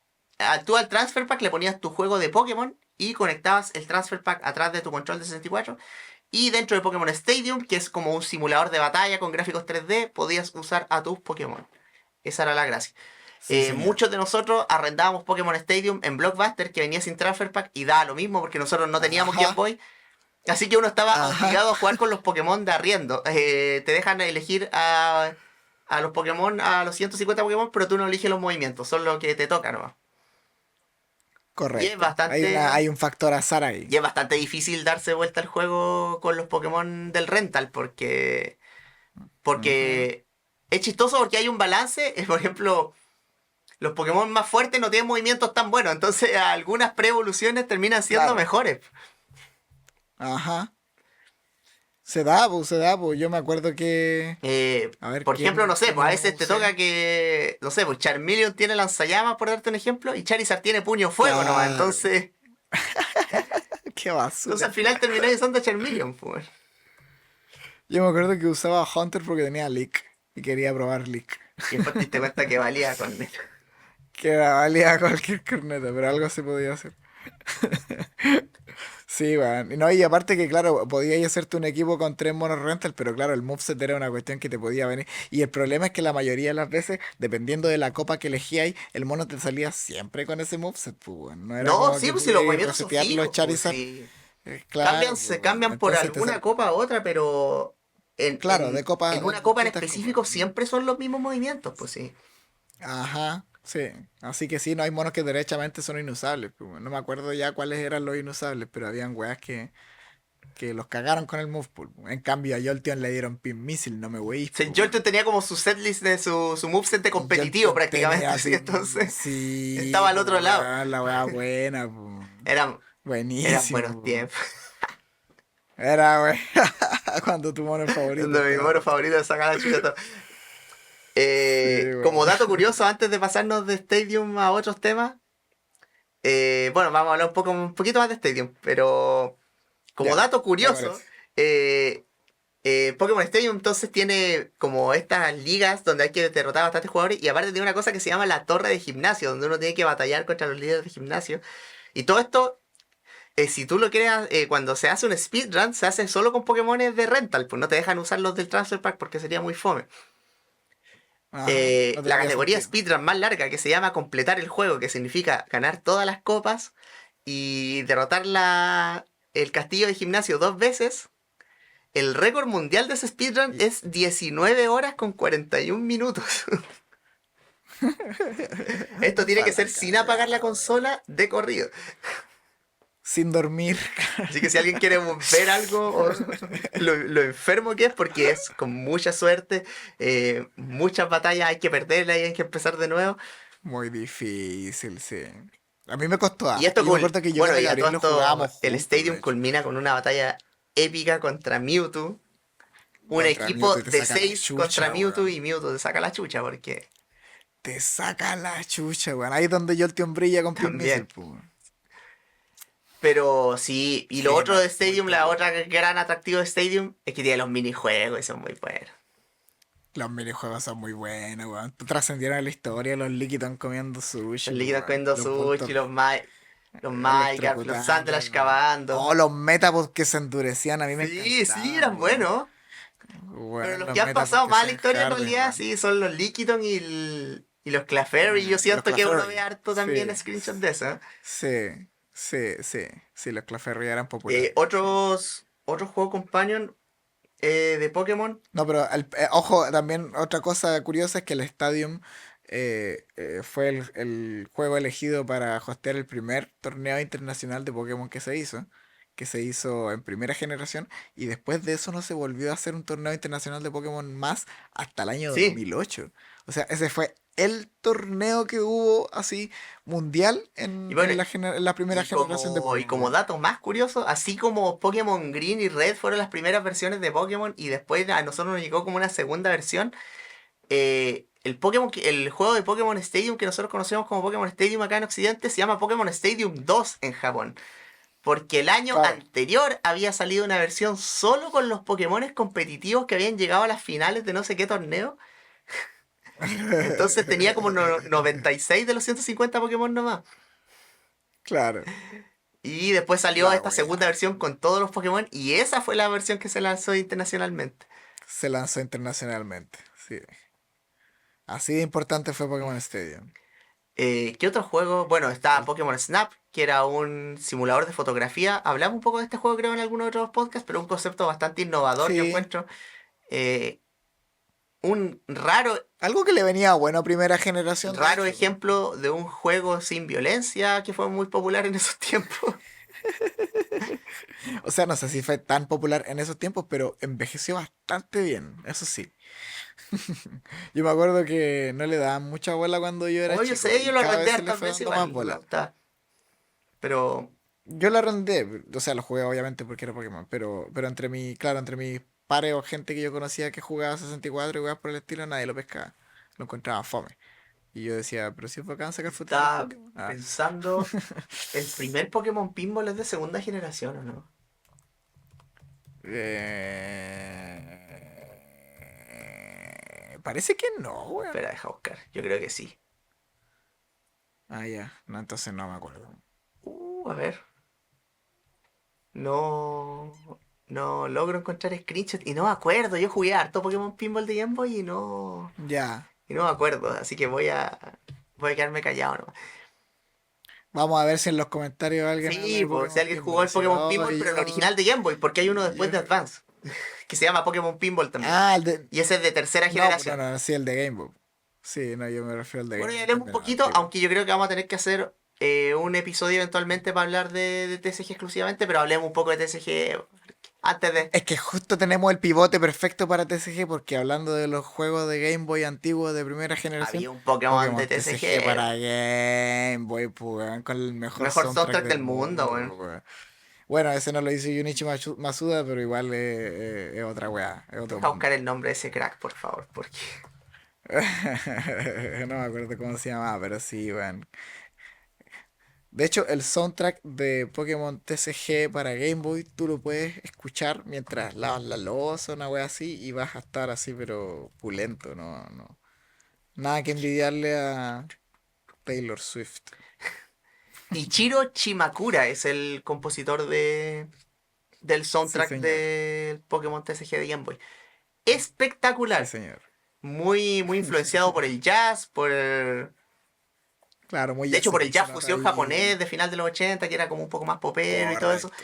Tú al transfer pack le ponías tu juego de Pokémon y conectabas el transfer pack atrás de tu control de 64. Y dentro de Pokémon Stadium, que es como un simulador de batalla con gráficos 3D, podías usar a tus Pokémon. Esa era la gracia. Sí, señor. Muchos de nosotros arrendábamos Pokémon Stadium en Blockbuster, que venía sin Transfer Pack, y daba lo mismo porque nosotros no teníamos Game Ajá, Boy. Así que uno estaba ajá. obligado a jugar con los Pokémon de arriendo. Te dejan elegir a los Pokémon, a los 150 Pokémon, pero tú no eliges los movimientos, son lo que te toca nomás. Y es Correcto. bastante, Hay un factor azar ahí. y es bastante difícil darse vuelta al juego con los Pokémon del rental, Ujú. porque es chistoso porque hay un balance. Por ejemplo, los Pokémon más fuertes no tienen movimientos tan buenos, entonces algunas pre-evoluciones terminan siendo Claro. mejores. Ajá. Se da, pues. Yo me acuerdo que. A ver, Por ejemplo, no sé, quién pues a lo veces te usé? toca que, no sé, pues Charmeleon tiene lanzallamas, por darte un ejemplo, y Charizard tiene puño fuego nomás, Claro. Qué entonces basura. al final termináis usando Charmeleon, pues. Yo me acuerdo que usaba Hunter porque tenía Leak. Y quería probar Leak. Y después te diste cuenta que valía con... Que valía cualquier corneta, pero algo se podía hacer. Sí, weón. Y no, y aparte que, claro, podías hacerte un equipo con tres monos rental, pero claro, el moveset era una cuestión que te podía venir. Y el problema es que la mayoría de las veces, dependiendo de la copa que elegías, el mono te salía siempre con ese moveset, pues, weón. No era No, como sí, que pues tú si los podías movimientos son resetear los fijos, pues Charizard. sí. Claro, pues, Se weón. cambian por Entonces te alguna sal... copa u otra, pero Claro, de en copas, una copa en distintas copas. específico siempre son los mismos movimientos, pues sí. Ajá, sí. Así que sí, no hay monos que derechamente son inusables, pues, weón. No me acuerdo ya cuáles eran los inusables, pero habían weas que los cagaron con el move pool. En cambio, a Jolteon le dieron pin missile, no me weís, O sea, pues, Jolteon weón. tenía como su setlist de su moveset de Y competitivo Jolteon prácticamente, tenía así, así, entonces sí, estaba al pues, otro lado. weón, la wea buena, pues. Eran, eran buenos Buenísimo, pues. tiempos. Era, weón, cuando tu mono favorito Uno de mis estaba. monos favoritos de sacar la chucha todo. Sí, Como weón. dato curioso, antes de pasarnos de Stadium a otros temas, bueno, vamos a hablar un poquito más de Stadium, pero como Ya, dato me curioso, parece. eh, Pokémon Stadium entonces tiene como estas ligas donde hay que derrotar a bastantes jugadores y aparte tiene una cosa que se llama la torre de gimnasio, donde uno tiene que batallar contra los líderes de gimnasio. Y todo esto, si tú lo creas, cuando se hace un speedrun, se hace solo con Pokémones de rental, pues no te dejan usar los del Transfer Pack porque sería muy fome. Ajá, no La tendría categoría sentido. speedrun más larga que se llama completar el juego, que significa ganar todas las copas y derrotar el castillo de gimnasio dos veces. El récord mundial de ese speedrun Y- es 19 horas con 41 minutos. Esto tiene que Para ser la sin apagar la cagada, weón. consola de corrido. Sin dormir. Así que si alguien quiere ver algo, lo enfermo que es, porque es con mucha suerte, muchas batallas hay que perderlas y hay que empezar de nuevo. Muy difícil, sí. A mí me costó Y harto. esto, Yo me acuerdo que yo con bueno, la y a todo Gabriel lo jugábamos esto, el juntos, de Stadium hecho. culmina con una batalla épica contra Mewtwo. Un Contra equipo Mewtwo y te de saca la 6 contra chucha, Mewtwo weón. y Mewtwo te saca la chucha, porque Te saca la chucha, weón. Ahí es donde yo el tío brilla con Pin Missile, también. pues, weón. Pero sí, y lo Sí, otro no, de muy Stadium, la peludo. otra gran atractivo de Stadium, es que tiene los minijuegos y son muy buenos. Los minijuegos son muy buenos, weón. Trascendieron la historia, los Lickitung comiendo Los sushi, pues, líquidos weón. comiendo Los sushi, Voltor los Minecraft, los electrocutando, Sandlash weón. cavando. Oh, los Metapods que se endurecían, a mí me Sí, sí, encantaban, eran weón. buenos. Pero Weón, los los que han Metapods pasado que más a la sean historia en Harden, realidad, weón. sí, son los Lickitung y los Clefairy. Yo Los siento que uno ve Clefairy. harto Sí. también screenshots de eso. Sí. Sí, sí. Sí, los Clefairy eran populares. Sí. Otros juegos companion de Pokémon. No, pero ojo, también otra cosa curiosa es que el Stadium fue el juego elegido para hostear el primer torneo internacional de Pokémon que se hizo en primera generación, y después de eso no se volvió a hacer un torneo internacional de Pokémon más hasta el año Sí. 2008. O sea, ese fue el torneo que hubo así mundial Y bueno, en la primera generación de y como Pokémon. dato más curioso, así como Pokémon Green y Red fueron las primeras versiones de Pokémon y después a nosotros nos llegó como una segunda versión, el juego de Pokémon Stadium que nosotros conocemos como Pokémon Stadium acá en Occidente se llama Pokémon Stadium 2 en Japón. Porque el año Claro. anterior había salido una versión solo con los Pokémones competitivos que habían llegado a las finales de no sé qué torneo. Entonces tenía como 96 de los 150 Pokémon nomás. Claro. Y después salió La esta segunda wea. versión con todos los Pokémon y esa fue la versión que se lanzó internacionalmente. Se lanzó internacionalmente. Sí. Así de importante fue Pokémon Stadium. ¿Qué otro juego? Bueno, está El- Pokémon Snap, que era un simulador de fotografía. Hablamos un poco de este juego creo en algunos otros podcasts, pero un concepto bastante innovador yo Sí. encuentro. Eh, un Algo que le venía bueno a primera generación, de raro hecho. ejemplo de un juego sin violencia que fue muy popular en esos tiempos. O sea, no sé si fue tan popular en esos tiempos, pero envejeció bastante bien, eso sí. Yo me acuerdo que no le daban mucha bola cuando yo era Oye, yo chico sé, yo y lo cada arrendé vez se le hartas fue veces dando más igual, me bola. gustaba. Pero Yo la arrendé, o sea, lo jugué obviamente porque era Pokémon, pero entre mi, claro, entre mis pares o gente que yo conocía que jugaba 64 y juegas por el estilo, nadie lo pescaba. Lo encontraba fome. Y yo decía, pero si es bacán sacar fotos a los estaba Pokémon. Ah. pensando, el primer Pokémon Pinball es de segunda generación, ¿o no? Parece que no, weón. Espera, deja buscar. Yo creo que sí. Ah, ya. No, entonces no me acuerdo. A ver. No. No logro encontrar screenshot y no me acuerdo. Yo jugué harto Pokémon Pinball de Game Boy Ya. y no me acuerdo. Así que voy a quedarme callado nomás. Vamos a ver si en los comentarios alguien habla Sí, de pues si Pokémon alguien jugó Pinball. el Así, Pokémon oh, Pinball, y pero el yo. original de Game Boy, porque hay uno Y después yo. de Advance, que se llama Pokémon Pinball también. Ah, el de. Y ese es de tercera No, no, generación. no, sí, el de Game Boy. Sí, no, yo me refiero al de Bueno, Game ya Boy hablemos un también, al poquito, antiguo. aunque yo creo que vamos a tener que hacer un episodio eventualmente para hablar de TCG exclusivamente, pero hablemos un poco de TCG antes de... Es que justo tenemos el pivote perfecto para TCG porque hablando de los juegos de Game Boy antiguos de primera generación, Había un Pokémon de Pokémon TCG TCG, para Game Boy, pues, weón, con el mejor mejor soundtrack soundtrack del del mundo, mundo, weón. pues, weón. Bueno, ese no lo hizo Masuda, pero igual es otra weá, es otro Deja buscar mundo. el nombre de ese crack, por favor, porque... No me acuerdo cómo se llamaba, pero sí, weón. De hecho, el soundtrack de Pokémon TCG para Game Boy, tú lo puedes escuchar mientras lavas la loza, una wea así, y vas a estar así, pero pulento, no, no. Nada que envidiarle a Taylor Swift. Ichiro Chimakura es el compositor del Sí, soundtrack señor. del Pokémon TCG de Game Boy. Sí, Espectacular. señor. Muy, muy influenciado por el jazz, Claro, muy de hecho por el jazzero, se jazz nota fusión ahí. japonés de final de los 80 que era como un poco más popero y todo eso. Correcto,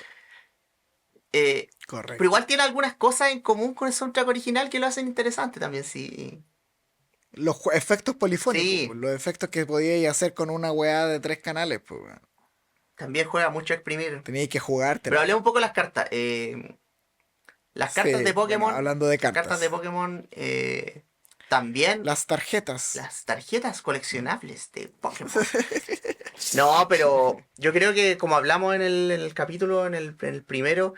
Eh, pero correcto. igual tiene algunas cosas en común con el soundtrack original que lo hacen interesante también, sí. Los efectos polifónicos, Sí, pues, los efectos que podíais hacer con una weá de 3 canales, pues, weón. también juega mucho a exprimir. Teníais que Pero jugártela. hablemos un poco de las cartas. Las cartas de Sí, bueno, Pokémon, hablando de las cartas de cartas. Pokémon, también Las tarjetas. las tarjetas coleccionables de Pokémon. No, pero yo creo que como hablamos en el capítulo, en el primero,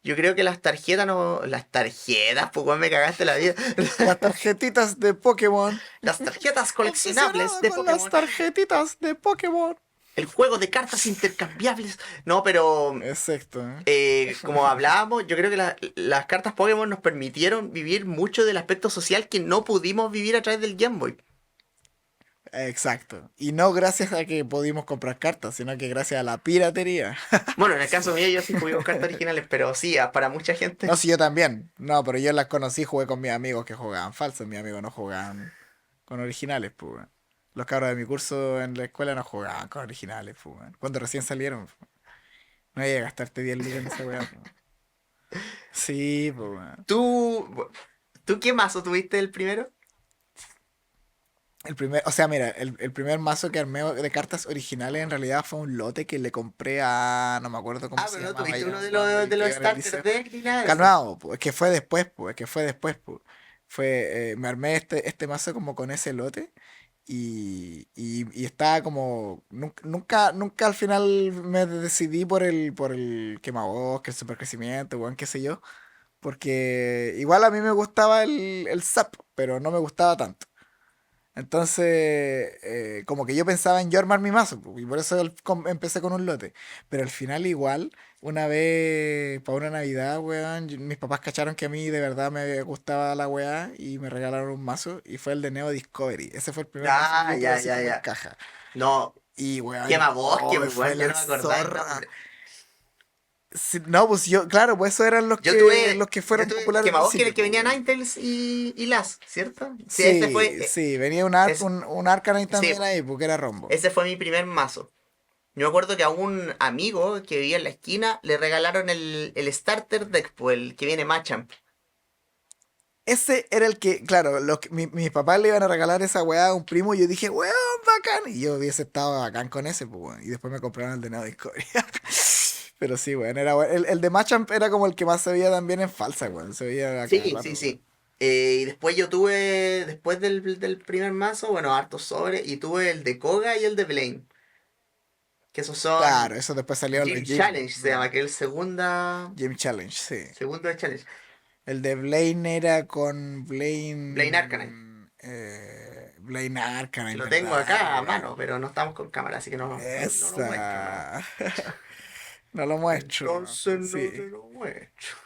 yo creo que las tarjetas no. Las tarjetas, pues weón, me cagaste la vida. Las tarjetitas de Pokémon. Las tarjetas coleccionables Obsesionado de con las Pokémon. tarjetitas de Pokémon. El juego de cartas intercambiables. No, pero Exacto. como hablábamos, yo creo que las cartas Pokémon nos permitieron vivir mucho del aspecto social que no pudimos vivir a través del Game Boy. Exacto. Y no gracias a que pudimos comprar cartas, sino que gracias a la piratería. Bueno, en el caso mío yo sí jugué con cartas originales, pero sí, para mucha No, gente. sí, yo también. No, pero yo las conocí, jugué con mis amigos que jugaban falsos. Mis amigos no jugaban con originales, pues, weón. Los cabros de mi curso en la escuela no jugaban con originales, pues, weón. Cuando recién salieron, pues. No iba a gastarte 10 lucas en esa weá, pues. Sí, pues, weón. ¿Tú, ¿tú qué mazo tuviste el primero? El primer, o sea, mira, el primer mazo que armé de cartas originales en realidad fue un lote que le compré a, no me acuerdo cómo Ah, se pero no llamaba tuviste ya, uno un weón de del que los iba en el starter liceo. deck ni nada de eso. Calmado, pues, que fue después, pues, que fue después, pues. Me armé este mazo como con ese lote y estaba como, nunca al final me decidí por el quemabosque, el supercrecimiento, weón, qué sé yo, porque igual a mí me gustaba el SAP, pero no me gustaba tanto. Entonces, como que yo pensaba en yo armar mi mazo, pu, y por eso empecé con un lote. Pero al final igual, una vez, para una Navidad, weón, mis papás cacharon que a mí de verdad me gustaba la weá y me regalaron un mazo y fue el de Neo Discovery. Ese fue el primer mazo que Ah, yo tuve ya, así ya, como en ya. caja. No, Y weón, quema bosque, oh, pues, fue weón, yo la no me acordaba el zorra. nombre. Sí, no, pues yo, claro, pues esos eran los que Yo fueron tuve populares al quema bosque en el principio, que pues, venía weón. Ninetales y Las, ¿cierto? Sí, ese fue, Sí, sí, venía es, un Arcanine sí, también ahí, porque era rombo. ese fue mi primer mazo. Yo me acuerdo que a un amigo que vivía en la esquina le regalaron el starter deck, pues, el que viene Machamp. Ese era el que, claro, mis papás le iban a regalar esa weá a un primo y yo dije, weón, bacán. Y yo hubiese estado bacán con ese, pues, weón. Y después me compraron el de Neo Discovery. Pero sí, weón, era el de Machamp era como el que más se veía también en falsa, weón. Se veía a cada Sí, rato, sí, weón. sí. Y después yo tuve, después del primer mazo, bueno, hartos sobres, y tuve el de Koga y el de Blaine, que esos Claro, son eso después salió en los Gym Gym, Challenge, se llama, weón. que es el segunda, Gym Challenge, sí. segundo de Challenge. El de Blaine era con Blaine Arcanine, Blaine. Blaine que Arcanine, lo tengo ¿verdad, acá a weón? mano, pero no estamos con cámara, así que no lo muestro, ¿no? Esa. No lo muestro. Entonces no te Sí. lo muestro.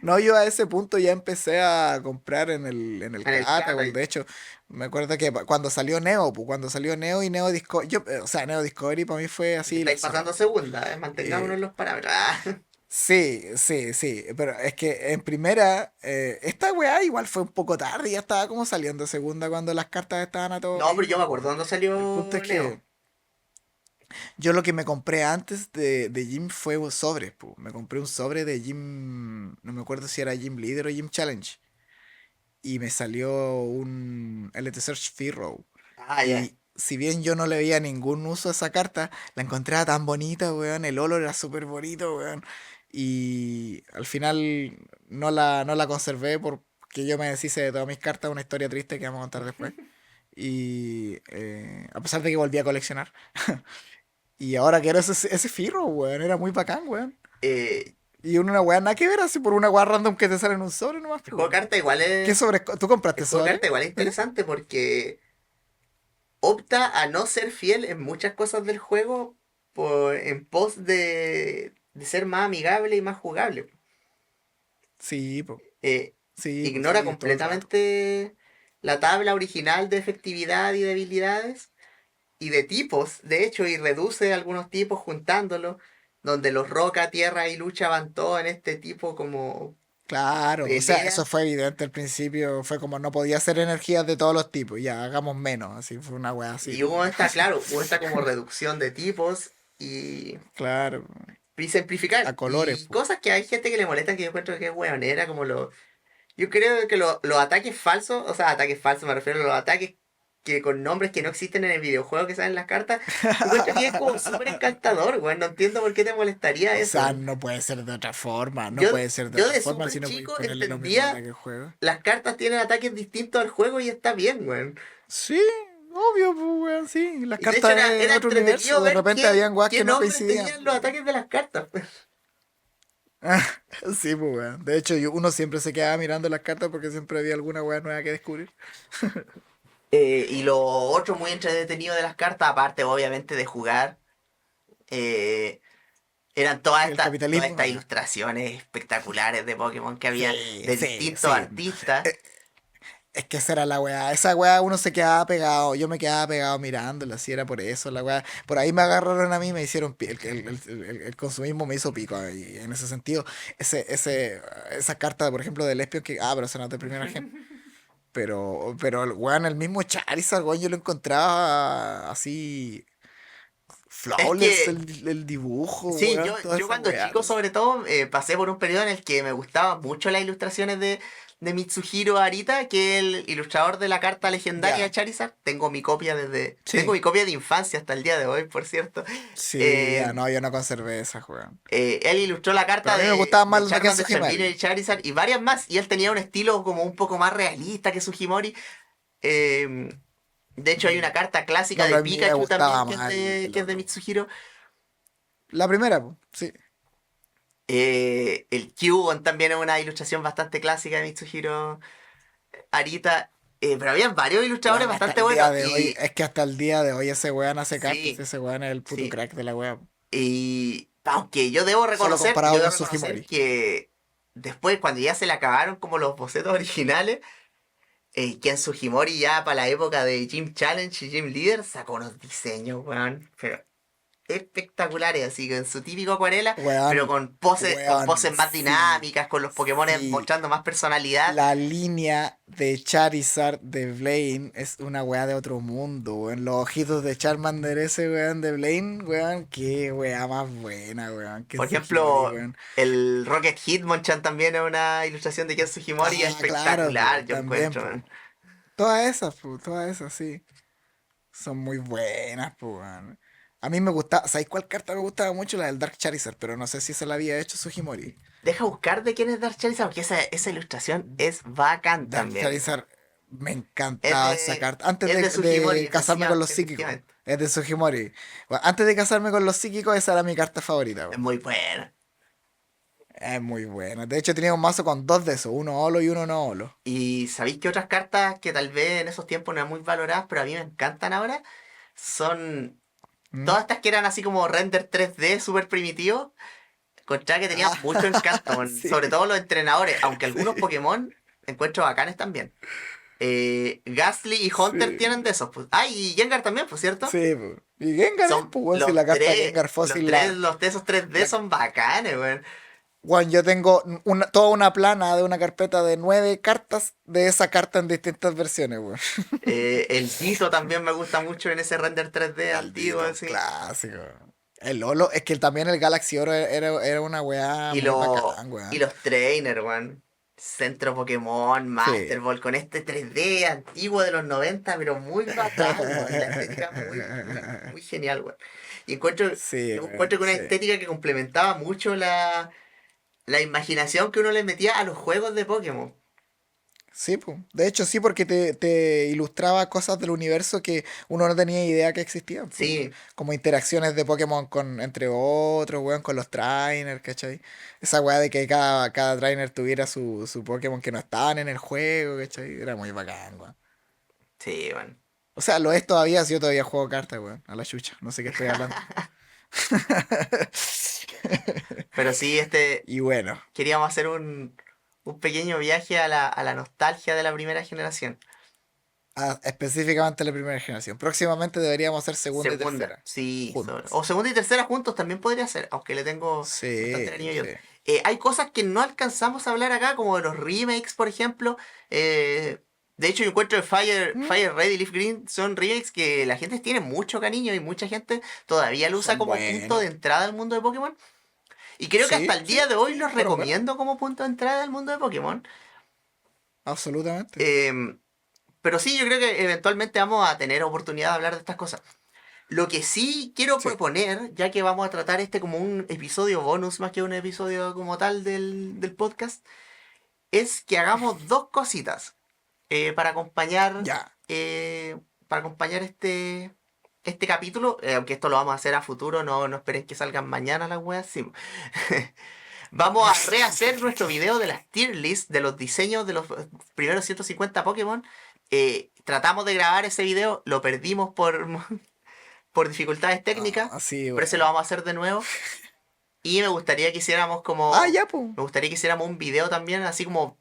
No, yo a ese punto ya empecé a comprar en el En el Cata, Catagol. De hecho, me acuerdo que cuando salió Neo, pues, cuando salió Neo y Neo Discovery, o sea, Neo Discovery para mí fue que así la estáis zorra, pasando a pues. segunda, mantengámonos en Eh, los parámetros. Ah. sí, sí, sí, pero es que en primera, esta weá igual fue un poco tarde, ya estaba como saliendo segunda cuando las cartas estaban a todo No, pero yo ritmo, me pues, acuerdo weón. cuando El punto salió es Neo. que yo lo que me compré antes de Gym fue un sobre, pues. Me compré un sobre de Gym, no me acuerdo si era Gym Leader o Gym Challenge. Y me salió un LT Search Fearow. Ah, ya. Y si bien yo no le veía ningún uso a esa carta, la encontraba tan bonita, weón. El olor era súper bonito, weón. Y al final no la conservé porque yo me deshice de todas mis cartas, una historia triste que vamos a contar después. Y a pesar de que volví a coleccionar. Y ahora quiero ese Fearow, weón. Era muy bacán, weón. Eh, Y una weá nada que ver, así por una weá random que te sale en un sobre nomás, el pues, juego de weón. carta igual ¿Qué es. sobre? ¿Tú El compraste juego de sobre? carta igual es ¿Allá? interesante porque opta a no ser fiel en muchas cosas del juego en pos de ser más amigable y más jugable. Sí, pues. Eh, Sí, pues Ignora sí, todo el rato. completamente la tabla original de efectividad y de habilidades y de tipos, de hecho, y reduce algunos tipos juntándolos, donde los roca, tierra y lucha van todos en este tipo como Claro, o sea, pelea. eso fue evidente al principio, fue como no podía ser energías de todos los tipos, ya hagamos menos, así fue una weá así, Y pues, hubo weón. esta, claro, hubo esta como reducción de tipos Claro, y a simplificar. colores, Y pues. cosas que hay gente que le molestan que yo encuentro que es hueonera, como Yo creo que los ataques falsos, o sea, ataques falsos me refiero a los ataques que con nombres que no existen en el videojuego que salen en las cartas, yo encuentro que es como súper encantador, weón. No entiendo por qué te molestaría O sea, eso. no puede ser de otra forma, no Yo, puede ser de yo otra de forma súper si no podéis chico ponerle los mismos entendía ataques al juego. las cartas tienen ataques distintos al juego y está bien, weón. Sí, obvio, pues, weón, sí. Las Y de hecho cartas de era otro entretenido universo, de ver repente habían weas qué que no nombres coincidían, tenían los pues. ataques de las cartas. Sí, pues, weón. De hecho, uno siempre se quedaba mirando las cartas porque siempre había alguna wea nueva que descubrir. Y lo otro muy entretenido de las cartas, aparte obviamente de jugar, eh, eran El todas capitalismo. estas ilustraciones espectaculares de Pokémon que había Sí, de sí, distintos sí. artistas. Es que esa era la weá. Esa weá uno se quedaba pegado. Yo me quedaba pegado mirándola. Si era por eso, la weá. Por ahí me agarraron a mí, me hicieron. El consumismo me hizo pico. Y en ese sentido, esa carta, por ejemplo, del Espion que. Ah, pero se no es de primera gen. Pero el weón, el mismo Charizard, weón, yo lo encontraba así. Es Flawless que el dibujo, sí, weón. Toda yo esa cuando weá. chico sobre todo pasé por un periodo en el que me gustaban mucho las ilustraciones de Mitsuhiro Arita, que es el ilustrador de la carta legendaria Ya. Charizard. Tengo mi copia tengo Sí. mi copia de infancia hasta el día de hoy, por cierto. Sí, ya, Eh, no, yo no conservé esa, weón. él ilustró la Pero carta a mí me gustaban más de los de Ken Charmander, Charmeleon y Sugimori. Charizard y varias más. Y él tenía un estilo como un poco más realista que Sugimori. Eh, de hecho, hay una carta clásica No, de pero a mí me Pikachu también gustaba más el que es de otro. Mitsuhiro. La primera, po, sí. El Cubone también es una ilustración bastante clásica de Mitsuhiro Arita. Pero había varios ilustradores Bueno, hasta bastante el día buenos. de hoy, Y es que hasta el día de hoy ese weón hace cartas, sí, ese weón es el puto sí. crack de la wea. Y aunque Solo comparado yo debo con reconocer Sugimori. que después, cuando ya se le acabaron como los bocetos originales, Ken Sugimori ya para la época de Gym Challenge y Gym Leader sacó unos diseños, weón. Pero espectaculares, así que en su típico acuarela, pero Weón, con weón, poses más sí, dinámicas, con los Pokémon sí. mostrando más personalidad. La línea de Charizard de Blaine es una weá de otro mundo, weón. Los ojitos de Charmander ese weón de Blaine, weón. Qué weá más buena, weón. Que Por Sugimori, ejemplo, weón. el Rocket Hitmonchan también es una ilustración de Ken Sugimori Ah, claro, po, espectacular, yo también, encuentro, po. man. Todas esas, sí. Son muy buenas, pues, weón. A mí me gustaba, ¿sabes cuál carta me gustaba mucho? La del Dark Charizard, pero no sé si se la había hecho Sugimori. Deja buscar de quién es Dark Charizard, porque esa ilustración es bacán Dark también. Charizard, me encantaba esa carta. Antes Es de Sugimori, de casarme con los psíquicos, efectivamente. es de Sugimori. Bueno, antes de casarme con los psíquicos, esa era mi carta favorita, Es weón. muy buena. Es muy buena. De hecho, tenía un mazo con dos de esos, uno holo y uno no holo. Y sabéis que otras cartas que tal vez en esos tiempos no eran muy valoradas, pero a mí me encantan ahora, son ¿Mm? todas estas que eran así como render 3D súper primitivos. Encontraba que tenían Ah, mucho encanto, sí, sobre todo los entrenadores, aunque algunos sí, Pokémon encuentro bacanes también. Gastly y Hunter sí. tienen de esos. Pues. Ah, y Gengar también, por cierto. Sí, pues. Y Gengar es, Son pues, weón, si la carta de Gengar fósil, los de esos 3D la, son bacanes, weón. Bueno, yo tengo toda una plana de una carpeta de 9 cartas de esa carta en distintas versiones, weón. El Ditto también me gusta mucho en ese render 3D antiguo, Maldito, un así. clásico. El Lolo, es que también el Galaxy Oro era una weá Y, muy lo, bacán, y weón. los trainers, weón. Centro Pokémon, Sí. Master Ball, con este 3D antiguo de los 90 pero muy bacán, weón. La estética muy genial, weón. Y Sí, encuentro weón, que una sí. estética que complementaba mucho la imaginación que uno le metía a los juegos de Pokémon. Sí, pues. De hecho, sí, porque te ilustraba cosas del universo que uno no tenía idea que existían, pues, weón. Sí, Como interacciones de Pokémon entre otros, weón, con los trainers, ¿cachai? Esa weá de que cada trainer tuviera su Pokémon que no estaban en el juego, ¿cachai? Era muy bacán, weón. sí, weón. O sea, lo es todavía si yo todavía juego cartas, weón. A la chucha, no sé qué estoy hablando. Pero sí, Y bueno, queríamos hacer un pequeño viaje a la nostalgia de la primera generación. específicamente la primera generación. Próximamente deberíamos hacer segunda y Segunda, tercera. sí. Juntos. O segunda y tercera juntos también podría ser, aunque le tengo bastante Sí, cariño yo. sí. Hay cosas que no alcanzamos a hablar acá, como de los remakes, por ejemplo. De hecho, yo encuentro que Mm, Fire Red y Leaf Green son remakes que la gente tiene mucho cariño y mucha gente todavía lo usa son como punto buenos. de entrada al mundo de Pokémon. Y creo que hasta Sí, el sí, día de hoy sí. los Fueron buenos. recomiendo como punto de entrada al mundo de Pokémon. absolutamente. Pero sí, yo creo que eventualmente vamos a tener oportunidad de hablar de estas cosas. Lo que sí quiero Sí, proponer, ya que vamos a tratar este como un episodio bonus más que un episodio como tal del podcast, es que hagamos dos cositas para acompañar ya. eh, para acompañar este capítulo, aunque esto lo vamos a hacer a futuro, no esperen que salgan mañana las weas, sí. Vamos a rehacer nuestro video de las tier list de los diseños de los primeros 150 Pokémon. Tratamos de grabar ese video, lo perdimos por dificultades técnicas, Ah, sí, pero ese lo bueno. vamos a hacer de nuevo. Y me gustaría que hiciéramos Ah, como. ya, pues. Me gustaría que hiciéramos un video también, así como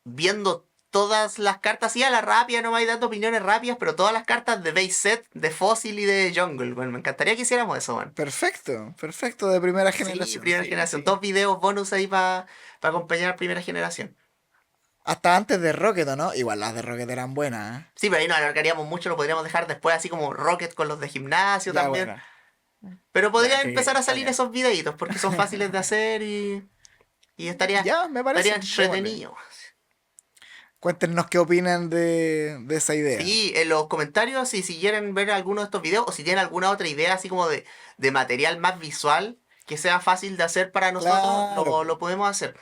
viendo todas las cartas, sí, a la rápida, no me hay dando opiniones rápidas, pero todas las cartas de base set, de Fossil y de Jungle. Bueno, me encantaría que hiciéramos eso, man. Perfecto, perfecto, de primera Sí, generación. primera Sí, generación. sí. Dos videos bonus ahí para acompañar primera generación. Hasta antes de Rocket, ¿o no? Igual las de Rocket eran buenas, ¿eh? Sí, pero ahí no alargaríamos mucho, lo podríamos dejar después así como Rocket con los de gimnasio Ya, también. bueno. Pero Ya, podrían qué empezar a salir bacán. esos videitos porque son fáciles de hacer y Ya, me parece. estaría Démosle. entretenido. Cuéntenos qué opinan de esa idea. Sí, en los comentarios si quieren ver alguno de estos videos o si tienen alguna otra idea así como de material más visual que sea fácil de hacer para nosotros, Claro, lo podemos hacer.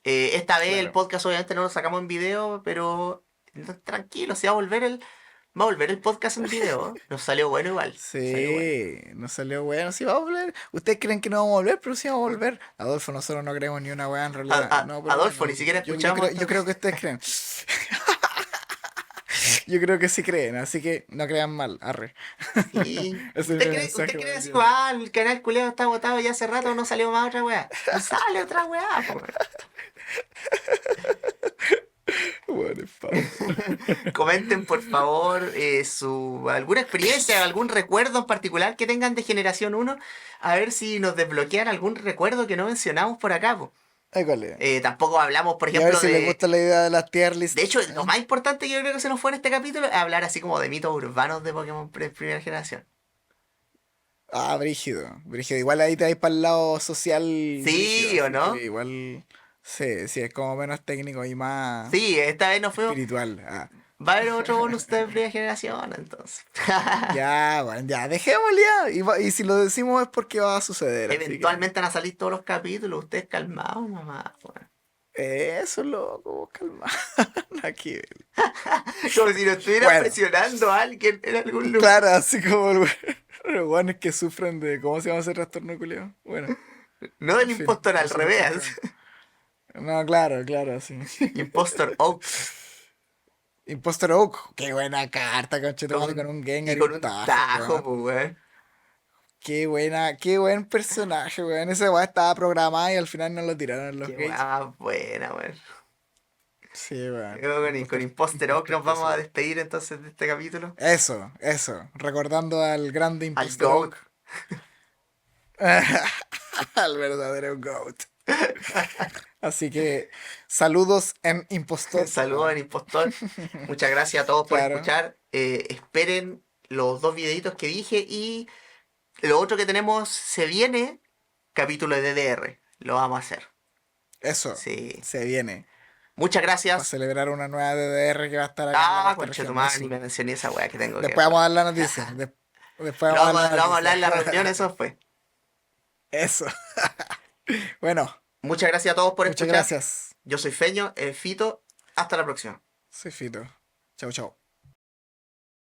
Esta vez el claro. podcast obviamente no lo sacamos en video, pero tranquilo, si va a volver el podcast en video. Nos salió bueno igual, salió bueno. Sí, nos salió bueno. Sí, vamos a volver. Ustedes creen que no vamos a volver, pero sí vamos a volver. Adolfo, nosotros no creemos ni una weá en realidad. No, pero Adolfo, bueno, ni siquiera escuchamos esto. yo creo que ustedes creen. Yo creo que sí creen, así que no crean mal. Arre. Sí. Ese es ¿Usted mi cree, usted mensaje cree para el así día como, de hoy. el canal culeado está botado ya hace rato, no salió más otra weá? No sale otra weá, po. Bueno, Pau. Comenten por favor alguna experiencia, algún recuerdo en particular que tengan de Generación uno. A ver si nos desbloquean algún recuerdo que no mencionamos por acá, po. École. Tampoco hablamos, por Y a ver ejemplo, si les de. gusta la idea de las tier De list. hecho, lo ¿Eh? más importante que yo creo que se nos fue en este capítulo es hablar así como de mitos urbanos de Pokémon primera generación. Ah, brígido, brígido. Igual ahí te vais para el lado social brígido, ¿Sí o así no? que igual sí, sí, es como menos técnico y más Sí, esta vez nos fuimos. espiritual. Ah, Va a haber otro bonus de primera generación, entonces. ya, bueno, ya, dejémosle ya. Y si lo decimos es porque va a suceder, así que Eventualmente van a salir todos los capítulos, ustedes calmados nomás, weón. eso, loco, calma. Aquí. Como si nos estuvieran Bueno, presionando a alguien en algún lugar. claro, así como los guanes que sufren de, ¿cómo se llama ese trastorno culiao? Bueno, No en del fin, impostor al eso no es revés. punto de vista. No, claro, claro, sí. Impostor Oak. Impostor Oak, qué buena carta, conchetumare, con Con un y Gengar y con un un Tajo, tajo, weón. pues, weón. Qué buena, qué buen personaje, weón. Esa weá estaba programada y al final no lo tiraron en los Qué gates. weá buena, weón. Sí, weón. Con Imposter Oak Impostor nos vamos a clásico. despedir entonces de este capítulo. Eso. Recordando al grande Al Impostor GOAT. Oak. Al verdadero GOAT. Así que, saludos en Impostor. Saludos Ah, al impostor. Muchas gracias a todos por claro, escuchar. Esperen los dos videitos que dije y lo otro que tenemos se viene, capítulo de DDR. Lo vamos a hacer. eso. Sí. Se viene. Muchas Para gracias. celebrar una nueva DDR que va a estar acá en la Ah, cuarta región. conchetumare, ni Eso. me mencioné esa weá que tengo que Después vamos a dar la noticia. Después Lo vamos a vamos, dar lo la vamos a hablar noticia. en la reunión, eso fue. Eso. Bueno, Muchas gracias a todos por muchas escuchar. gracias. Yo soy Feño, Fito. Hasta la próxima. Soy Fito. Chau, chau.